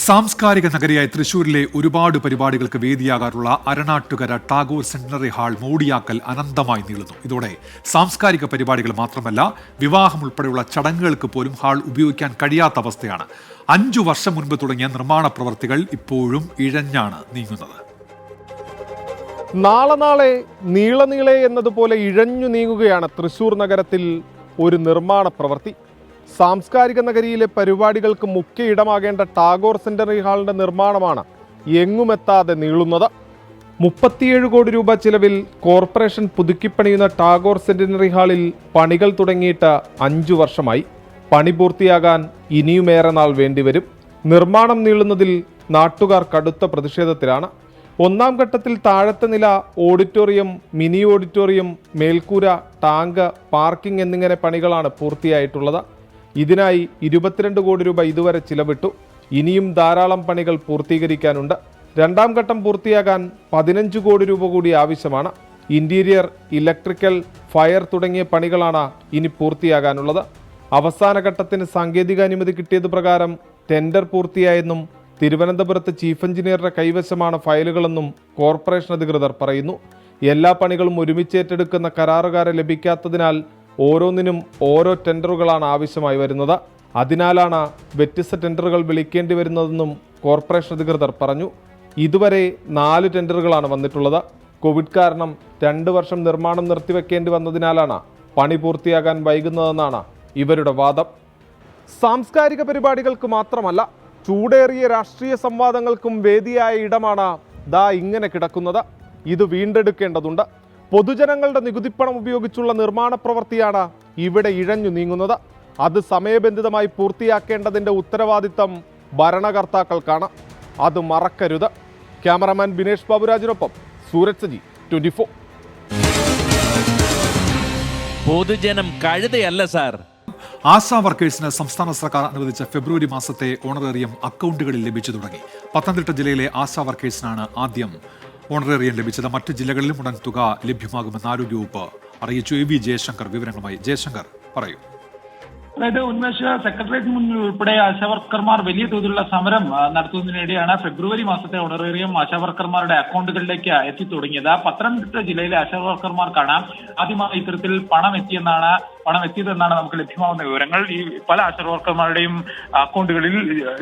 സാംസ്കാരിക നഗരിയായ തൃശൂരിലെ ഒരുപാട് പരിപാടികൾക്ക് വേദിയാകാറുള്ള അരണാട്ടുകര ടാഗോർ സെന്റിനറി ഹാൾ മോടിയാക്കൽ അനന്തമായി നീളുന്നു. ഇതോടെ സാംസ്കാരിക പരിപാടികൾ മാത്രമല്ല, വിവാഹം ഉൾപ്പെടെയുള്ള ചടങ്ങുകൾക്ക് പോലും ഹാൾ ഉപയോഗിക്കാൻ കഴിയാത്ത അവസ്ഥയാണ്. 5 വർഷം മുൻപ് തുടങ്ങിയ നിർമ്മാണ പ്രവൃത്തികൾ ഇപ്പോഴും ഇഴഞ്ഞാണ് നീങ്ങുന്നത്. നാളെ നീളനീളെ എന്നതുപോലെ ഇഴഞ്ഞു നീങ്ങുകയാണ് തൃശൂർ നഗരത്തിൽ ഒരു നിർമ്മാണ പ്രവൃത്തി. സാംസ്കാരിക നഗരിയിലെ പരിപാടികൾക്ക് മുഖ്യ ഇടമാകേണ്ട ടാഗോർ സെന്റിനറി ഹാളിന്റെ നിർമ്മാണമാണ് എങ്ങുമെത്താതെ നീളുന്നത്. 37 കോടി രൂപ ചിലവിൽ കോർപ്പറേഷൻ പുതുക്കിപ്പണിയുന്ന ടാഗോർ സെന്റിനറി ഹാളിൽ പണികൾ തുടങ്ങിയിട്ട് 5 വർഷമായി. പണി പൂർത്തിയാകാൻ ഇനിയുമേറെ നാൾ വേണ്ടിവരും. നിർമ്മാണം നീളുന്നതിൽ നാട്ടുകാർ കടുത്ത പ്രതിഷേധത്തിലാണ്. 1-ാം ഘട്ടത്തിൽ താഴത്തെ നില ഓഡിറ്റോറിയം, മിനി ഓഡിറ്റോറിയം, മേൽക്കൂര, ടാങ്ക്, പാർക്കിംഗ് എന്നിങ്ങനെ പണികളാണ് പൂർത്തിയായിട്ടുള്ളത്. ഇതിനായി 22 കോടി രൂപ ഇതുവരെ ചിലവിട്ടു. ഇനിയും ധാരാളം പണികൾ പൂർത്തീകരിക്കാനുണ്ട്. 2-ാം ഘട്ടം പൂർത്തിയാകാൻ 15 കോടി രൂപ കൂടി ആവശ്യമാണ്. ഇന്റീരിയർ, ഇലക്ട്രിക്കൽ, ഫയർ തുടങ്ങിയ പണികളാണ് ഇനി പൂർത്തിയാകാനുള്ളത്. അവസാന ഘട്ടത്തിന് സാങ്കേതിക അനുമതി കിട്ടിയത് പ്രകാരം ടെൻഡർ പൂർത്തിയായെന്നും തിരുവനന്തപുരത്ത് ചീഫ് എഞ്ചിനീയറുടെ കൈവശമാണ് ഫയലുകളെന്നും കോർപ്പറേഷൻ അധികൃതർ പറയുന്നു. എല്ലാ പണികളും ഒരുമിച്ച് ഏറ്റെടുക്കുന്ന കരാറുകാരെ ലഭിക്കാത്തതിനാൽ ഓരോന്നിനും ഓരോ ടെൻഡറുകളാണ് ആവശ്യമായി വരുന്നത്. അതിനാലാണ് വ്യത്യസ്ത ടെൻഡറുകൾ വിളിക്കേണ്ടി വരുന്നതെന്നും കോർപ്പറേഷൻ അധികൃതർ പറഞ്ഞു. ഇതുവരെ 4 ടെൻഡറുകളാണ് വന്നിട്ടുള്ളത്. കോവിഡ് കാരണം 2 വർഷം നിർമ്മാണം നിർത്തിവെക്കേണ്ടി വന്നതിനാലാണ് പണി പൂർത്തിയാകാൻ വൈകുന്നതെന്നാണ് ഇവരുടെ വാദം. സാംസ്കാരിക പരിപാടികൾക്ക് മാത്രമല്ല, ചൂടേറിയ രാഷ്ട്രീയ സംവാദങ്ങൾക്കും വേദിയായ ഇടമാണ് ഇങ്ങനെ കിടക്കുന്നത്. ഇത് വീണ്ടെടുക്കേണ്ടതുണ്ട്. പൊതുജനങ്ങളുടെ നികുതിപ്പണം ഉപയോഗിച്ചുള്ള നിർമ്മാണ പ്രവൃത്തിയാണ് ഇവിടെ ഇഴഞ്ഞു നീങ്ങുന്നത്. അത് സമയബന്ധിതമായി പൂർത്തിയാക്കേണ്ടതിൻ്റെ ഉത്തരവാദിത്തം ഭരണകർത്താക്കൾക്കാണ്. അത് മറക്കരുത്. ക്യാമറാമാൻ ബിനേഷ് ബാബുരാജിനൊപ്പം സൂരജ് സജി, 24. പൊതുജനം കഴുതയല്ല സാർ. ആശാ വർക്കേഴ്സിന് സംസ്ഥാന സർക്കാർ അനുവദിച്ച ഫെബ്രുവരി മാസത്തെ ഓണറേറിയം അക്കൗണ്ടുകളിൽ ലഭിച്ചു തുടങ്ങി. പത്തനംതിട്ട ജില്ലയിലെ ആശാ വർക്കേഴ്സിനാണ് ആദ്യം ഓണറേറിയം ലഭിച്ചത്. മറ്റ് ജില്ലകളിലും ഉടൻ തുക ലഭ്യമാകുമെന്ന് ആരോഗ്യവകുപ്പ് അറിയിച്ചു. AV ജയശങ്കർ വിവരങ്ങളുമായി. ജയശങ്കർ, പറയൂ. അതായത് ഉന്മേഷ സെക്രട്ടേറിയറ്റിന് മുന്നിൽ ഉൾപ്പെടെ ആശാവർക്കർമാർ വലിയ തോതിലുള്ള സമരം നടത്തുന്നതിനിടെയാണ് ഫെബ്രുവരി മാസത്തെ ഓണറേറിയം ആശാവർക്കർമാരുടെ അക്കൗണ്ടുകളിലേക്ക് എത്തിത്തുടങ്ങിയത്. പത്തനംതിട്ട ജില്ലയിലെ ആശാവർക്കർമാർക്കാണ് ആദ്യമായി ഇത്തരത്തിൽ പണം എത്തിയതെന്നാണ് നമുക്ക് ലഭ്യമാകുന്ന വിവരങ്ങൾ. ഈ പല ആശാവർക്കർമാരുടെയും അക്കൗണ്ടുകളിൽ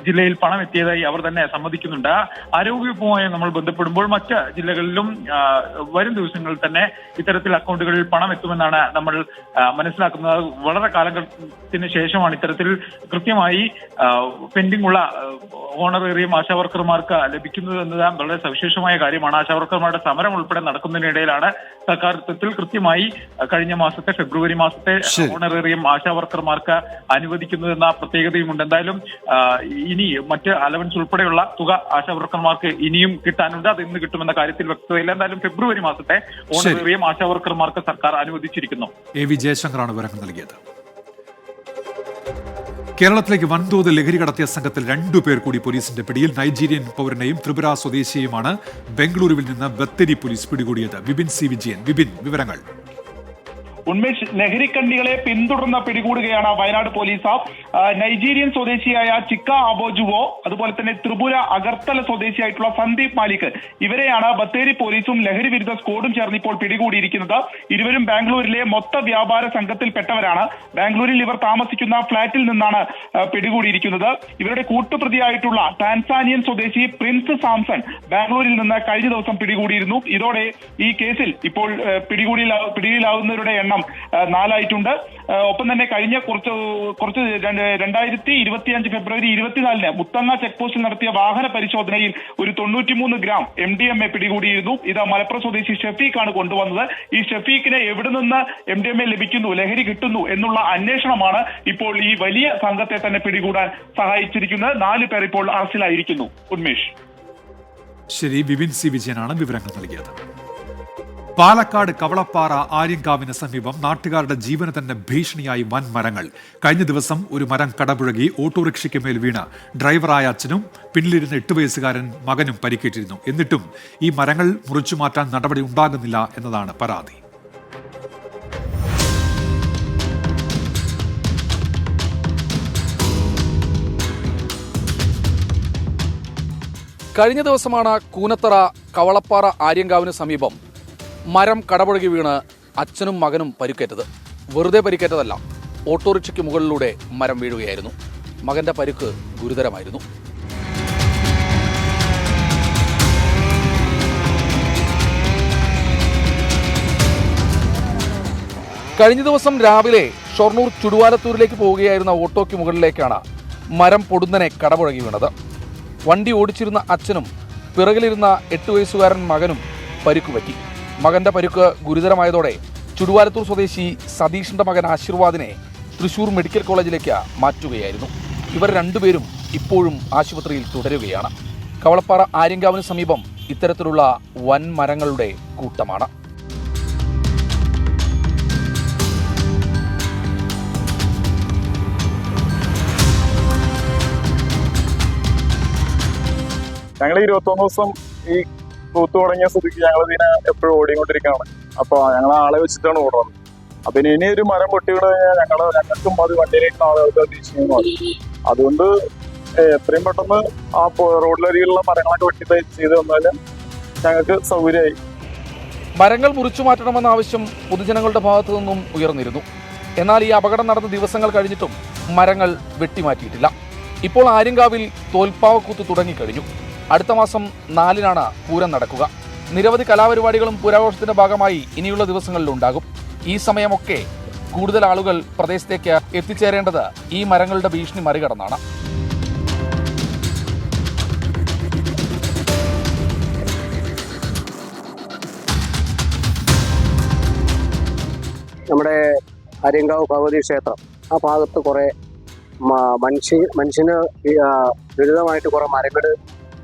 ജില്ലയിൽ പണം എത്തിയതായി അവർ തന്നെ സമ്മതിക്കുന്നുണ്ട്. ആരോഗ്യവകുപ്പുമായി നമ്മൾ ബന്ധപ്പെടുമ്പോൾ മറ്റ് ജില്ലകളിലും വരും ദിവസങ്ങളിൽ തന്നെ ഇത്തരത്തിൽ അക്കൗണ്ടുകളിൽ പണം എത്തുമെന്നാണ് നമ്മൾ മനസ്സിലാക്കുന്നത്. വളരെ കാലത്തിന് നടത്തിയതിനു ശേഷമാണ് ഇത്തരത്തിൽ കൃത്യമായി പെൻഡിംഗ് ഉള്ള ഓണറേറിയം ആശാവർക്കർമാർക്ക് ലഭിക്കുന്നത് എന്നത് വളരെ സവിശേഷമായ കാര്യമാണ്. ആശാവർക്കർമാരുടെ സമരം ഉൾപ്പെടെ നടക്കുന്നതിനിടയിലാണ് സർക്കാർ ഇത്തരത്തിൽ കൃത്യമായി കഴിഞ്ഞ മാസത്തെ ഫെബ്രുവരി മാസത്തെ ഓണറേറിയം ആശാവർക്കർമാർക്ക് അനുവദിക്കുന്നതെന്ന പ്രത്യേകതയുമുണ്ട്. എന്തായാലും ഇനി മറ്റ് അലവൻസ് ഉൾപ്പെടെയുള്ള തുക ആശാവർക്കർമാർക്ക് ഇനിയും കിട്ടാനുണ്ട്. അത് ഇന്ന് കിട്ടുമെന്ന കാര്യത്തിൽ വ്യക്തതയില്ല. എന്തായാലും ഫെബ്രുവരി മാസത്തെ ഓണറേറിയം ആശാവർക്കർമാർക്ക് സർക്കാർ അനുവദിച്ചിരിക്കുന്നു. AV ജയശങ്കറാണ് വിവരങ്ങൾ നൽകിയത്. കേരളത്തിലേക്ക് വൻതോതിൽ ലഹരി കടത്തിയ സംഘത്തിൽ 2 പേർ കൂടി പോലീസിന്റെ പിടിയിൽ. നൈജീരിയൻ പൗരനെയും ത്രിപുര സ്വദേശിയുമാണ് ബംഗളൂരുവിൽ നിന്ന് ബത്തേരി പോലീസ് പിടികൂടിയത്. വിപിൻ സി വിജയൻ. വിപിൻ, വിവരങ്ങൾ. ഉന്മേഷ്, ലഹരിക്കണ്ണികളെ പിന്തുടർന്ന് പിടികൂടുകയാണ് വയനാട് പോലീസ്. നൈജീരിയൻ സ്വദേശിയായ ചിക്ക അബോജുവോ, അതുപോലെ തന്നെ ത്രിപുര അഗർത്തല സ്വദേശിയായിട്ടുള്ള സന്ദീപ് മാലിക്, ഇവരെയാണ് ബത്തേരി പോലീസും ലഹരി വിരുദ്ധ സ്ക്വാഡും ചേർന്ന് ഇപ്പോൾ പിടികൂടിയിരിക്കുന്നത്. ഇരുവരും ബാംഗ്ലൂരിലെ മൊത്ത വ്യാപാര സംഘത്തിൽപ്പെട്ടവരാണ്. ബാംഗ്ലൂരിൽ ഇവർ താമസിക്കുന്ന ഫ്ളാറ്റിൽ നിന്നാണ് പിടികൂടിയിരിക്കുന്നത്. ഇവരുടെ കൂട്ടുപ്രതിയായിട്ടുള്ള ടാൻസാനിയൻ സ്വദേശി പ്രിൻസ് സാംസൺ ബാംഗ്ലൂരിൽ നിന്ന് കഴിഞ്ഞ ദിവസം പിടികൂടിയിരുന്നു. ഇതോടെ ഈ കേസിൽ ഇപ്പോൾ പിടിയിലാവുന്നവരുടെ എണ്ണം 4 ആയിട്ടുണ്ട്. ഒപ്പം തന്നെ കഴിഞ്ഞ കുറച്ച് 2025 ഫെബ്രുവരി 24 മുത്തങ്ങ ചെക്ക് പോസ്റ്റിൽ നടത്തിയ വാഹന പരിശോധനയിൽ ഒരു 93 ഗ്രാം MDMA പിടികൂടിയിരുന്നു. ഇത് മലപ്പുറം സ്വദേശി ഷഫീഖാണ് കൊണ്ടുവന്നത്. ഈ ഷഫീഖിന് എവിടെ നിന്ന് MDMA ലഭിക്കുന്നു, ലഹരി കിട്ടുന്നു എന്നുള്ള അന്വേഷണമാണ് ഇപ്പോൾ ഈ വലിയ സംഘത്തെ തന്നെ പിടികൂടാൻ സഹായിച്ചിരിക്കുന്നത്. 4 പേർ ഇപ്പോൾ അറസ്റ്റിലായിരിക്കുന്നു. ഉന്മേഷ്. ശരി, വിപിൻ സി വിജയനാണ് വിവരങ്ങൾ നൽകിയത്. പാലക്കാട് കവളപ്പാറ ആര്യങ്കാവിന് സമീപം നാട്ടുകാരുടെ ജീവന് തന്നെ ഭീഷണിയായി വൻ മരങ്ങൾ. കഴിഞ്ഞ ദിവസം ഒരു മരം കടപുഴകി ഓട്ടോറിക്ഷയ്ക്ക് മേൽ വീണ് ഡ്രൈവറായ അച്ഛനും പിന്നിലിരുന്ന 8 വയസ്സുകാരൻ മകനും പരിക്കേറ്റിരുന്നു. എന്നിട്ടും ഈ മരങ്ങൾ മുറിച്ചു മാറ്റാൻ നടപടി ഉണ്ടാകുന്നില്ല എന്നതാണ് പരാതി. കഴിഞ്ഞ ദിവസമാണ് കൂനത്തറ കവളപ്പാറ ആര്യങ്കാവിന് സമീപം മരം കടപുഴകി വീണ് അച്ഛനും മകനും പരിക്കേറ്റത്. വെറുതെ പരിക്കേറ്റതല്ല, ഓട്ടോറിക്ഷയ്ക്ക് മുകളിലൂടെ മരം വീഴുകയായിരുന്നു. മകന്റെ പരിക്ക് ഗുരുതരമായിരുന്നു. കഴിഞ്ഞ ദിവസം രാവിലെ ഷൊർണൂർ ചുടുവാലത്തൂരിലേക്ക് പോവുകയായിരുന്ന ഓട്ടോയ്ക്ക് മുകളിലേക്കാണ് മരം പൊടുന്നനെ കടപുഴകി വീണത്. വണ്ടി ഓടിച്ചിരുന്ന അച്ഛനും പിറകിലിരുന്ന 8 വയസ്സുകാരൻ മകനും പരിക്കുപറ്റി. മകന്റെ പരിക്ക് ഗുരുതരമായതോടെ ചുടുവാലത്തൂർ സ്വദേശി സതീഷിന്റെ മകൻ ആശീർവാദിനെ തൃശൂർ മെഡിക്കൽ കോളേജിലേക്ക് മാറ്റുകയായിരുന്നു. ഇവർ 2 പേരും ഇപ്പോഴും ആശുപത്രിയിൽ തുടരുകയാണ്. കവളപ്പാറ ആര്യങ്കാവിന് സമീപം ഇത്തരത്തിലുള്ള വൻ മരങ്ങളുടെ കൂട്ടമാണ്. ഞങ്ങൾ 21 ദിവസം ഈ തൂത്ത് തുടങ്ങിയ സ്ഥിതിക്ക് ഞങ്ങൾ ഇതിനെ എപ്പോഴും ഓടിക്കൊണ്ടിരിക്കുകയാണ്. അപ്പോൾ ഞങ്ങൾ ആളെ വെച്ചിട്ടാണ് ഓടുന്നത്. അപ്പൊ ഇനി ഒരു മരം പൊട്ടി വിട കഴിഞ്ഞാൽ ഞങ്ങൾക്കും അത് വണ്ടിയിലേക്ക് ആളുകൾക്ക് ഭീഷണിയും മാറും. അതുകൊണ്ട് എത്രയും പെട്ടെന്ന് ആ റോഡിലരികിലുള്ള മരങ്ങളൊക്കെ വെട്ടി ചെയ്ത് വന്നാൽ ഞങ്ങൾക്ക് സൗകര്യമായി. മരങ്ങൾ മുറിച്ചു മാറ്റണമെന്ന ആവശ്യം പൊതുജനങ്ങളുടെ ഭാഗത്തു നിന്നും ഉയർന്നിരുന്നു. എന്നാൽ ഈ അപകടം നടന്ന ദിവസങ്ങൾ കഴിഞ്ഞിട്ടും മരങ്ങൾ വെട്ടിമാറ്റിയിട്ടില്ല. ഇപ്പോൾ ആര്യങ്കാവിൽ തോൽപ്പാവക്കൂത്ത് തുടങ്ങിക്കഴിഞ്ഞു. അടുത്ത മാസം 4-നാണ് പൂരം നടക്കുക. നിരവധി കലാപരിപാടികളും പൂരാഘോഷത്തിന്റെ ഭാഗമായി ഇനിയുള്ള ദിവസങ്ങളിൽ ഉണ്ടാകും. ഈ സമയമൊക്കെ കൂടുതൽ ആളുകൾ പ്രദേശത്തേക്ക് എത്തിച്ചേരേണ്ടത് ഈ മരങ്ങളുടെ ഭീഷണി മറികടന്നാണ്. നമ്മുടെ ആര്യങ്കാവ് ഭഗവതി ക്ഷേത്രം ആ ഭാഗത്ത് കുറെ മനുഷ്യന് ദുരിതമായിട്ട് കുറെ മരങ്ങൾ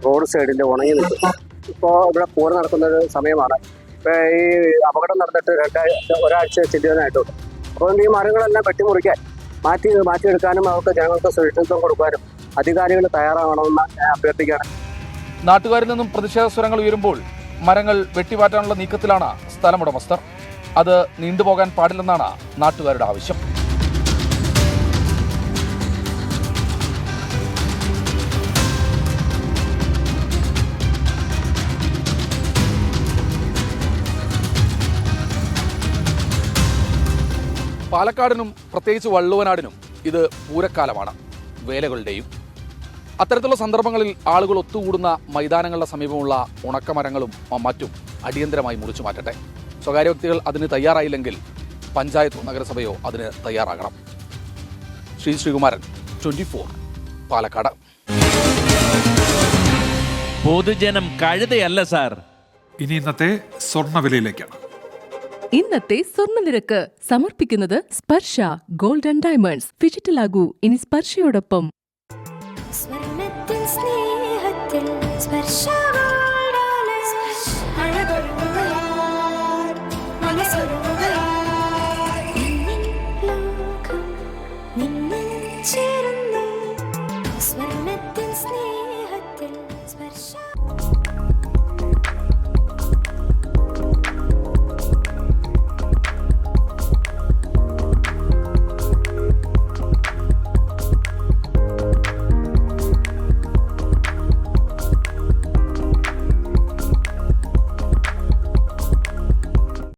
റോഡ് സൈഡിൽ ഉണങ്ങി നിൽക്കും. ഇപ്പോൾ ഇവിടെ പൂരം നടക്കുന്ന ഒരു സമയമാണ്. ഇപ്പോൾ ഈ അപകടം നടന്നിട്ട് ഒരാഴ്ച ചെല്ലുവാനായിട്ടുണ്ട്. അതുകൊണ്ട് ഈ മരങ്ങളെല്ലാം വെട്ടിമുറിക്കാൻ മാറ്റിയെടുക്കാനും അവർക്ക് ജനങ്ങൾക്ക് സുരക്ഷിതത്വം കൊടുക്കാനും അധികാരികൾ തയ്യാറാകണമെന്ന് ഞാൻ അഭ്യർത്ഥിക്കുകയാണ്. നാട്ടുകാരിൽ നിന്നും പ്രതിഷേധ സ്വരങ്ങൾ ഉയരുമ്പോൾ മരങ്ങൾ വെട്ടിമാറ്റാനുള്ള നീക്കത്തിലാണ് സ്ഥലമുടമസ്ഥർ. അത് നീണ്ടുപോകാൻ പാടില്ലെന്നാണ് നാട്ടുകാരുടെ ആവശ്യം. പാലക്കാടിനും പ്രത്യേകിച്ച് വള്ളുവനാടിനും ഇത് പൂരക്കാലമാണ്, വേലകളുടെയും. അത്തരത്തിലുള്ള സന്ദർഭങ്ങളിൽ ആളുകൾ ഒത്തുകൂടുന്ന മൈതാനങ്ങളുടെ സമീപമുള്ള ഉണക്കമരങ്ങളും മറ്റും അടിയന്തരമായി മുറിച്ചു മാറ്റട്ടെ. സ്വകാര്യ വ്യക്തികൾ അതിന് തയ്യാറായില്ലെങ്കിൽ പഞ്ചായത്തോ നഗരസഭയോ അതിന് തയ്യാറാകണം. ശ്രീകുമാരൻ, 24, പാലക്കാട്. പൊതുജനം കഴുതയല്ല സാർ. ഇനി ഇന്നത്തെ സ്വർണ്ണവിലയിലേക്കാണ്. ഇന്നത്തെ സ്വർണ്ണനിരക്ക് സമർപ്പിക്കുന്നത് സ്പർശ ഗോൾഡ് ആൻഡ് ഡയമണ്ട്സ്. ഡിജിറ്റലാകൂ ഇനി സ്പർശയോടൊപ്പം. സ്വർണ്ണത്തിൽ സ്നേഹത്തിൽ സ്പർശ.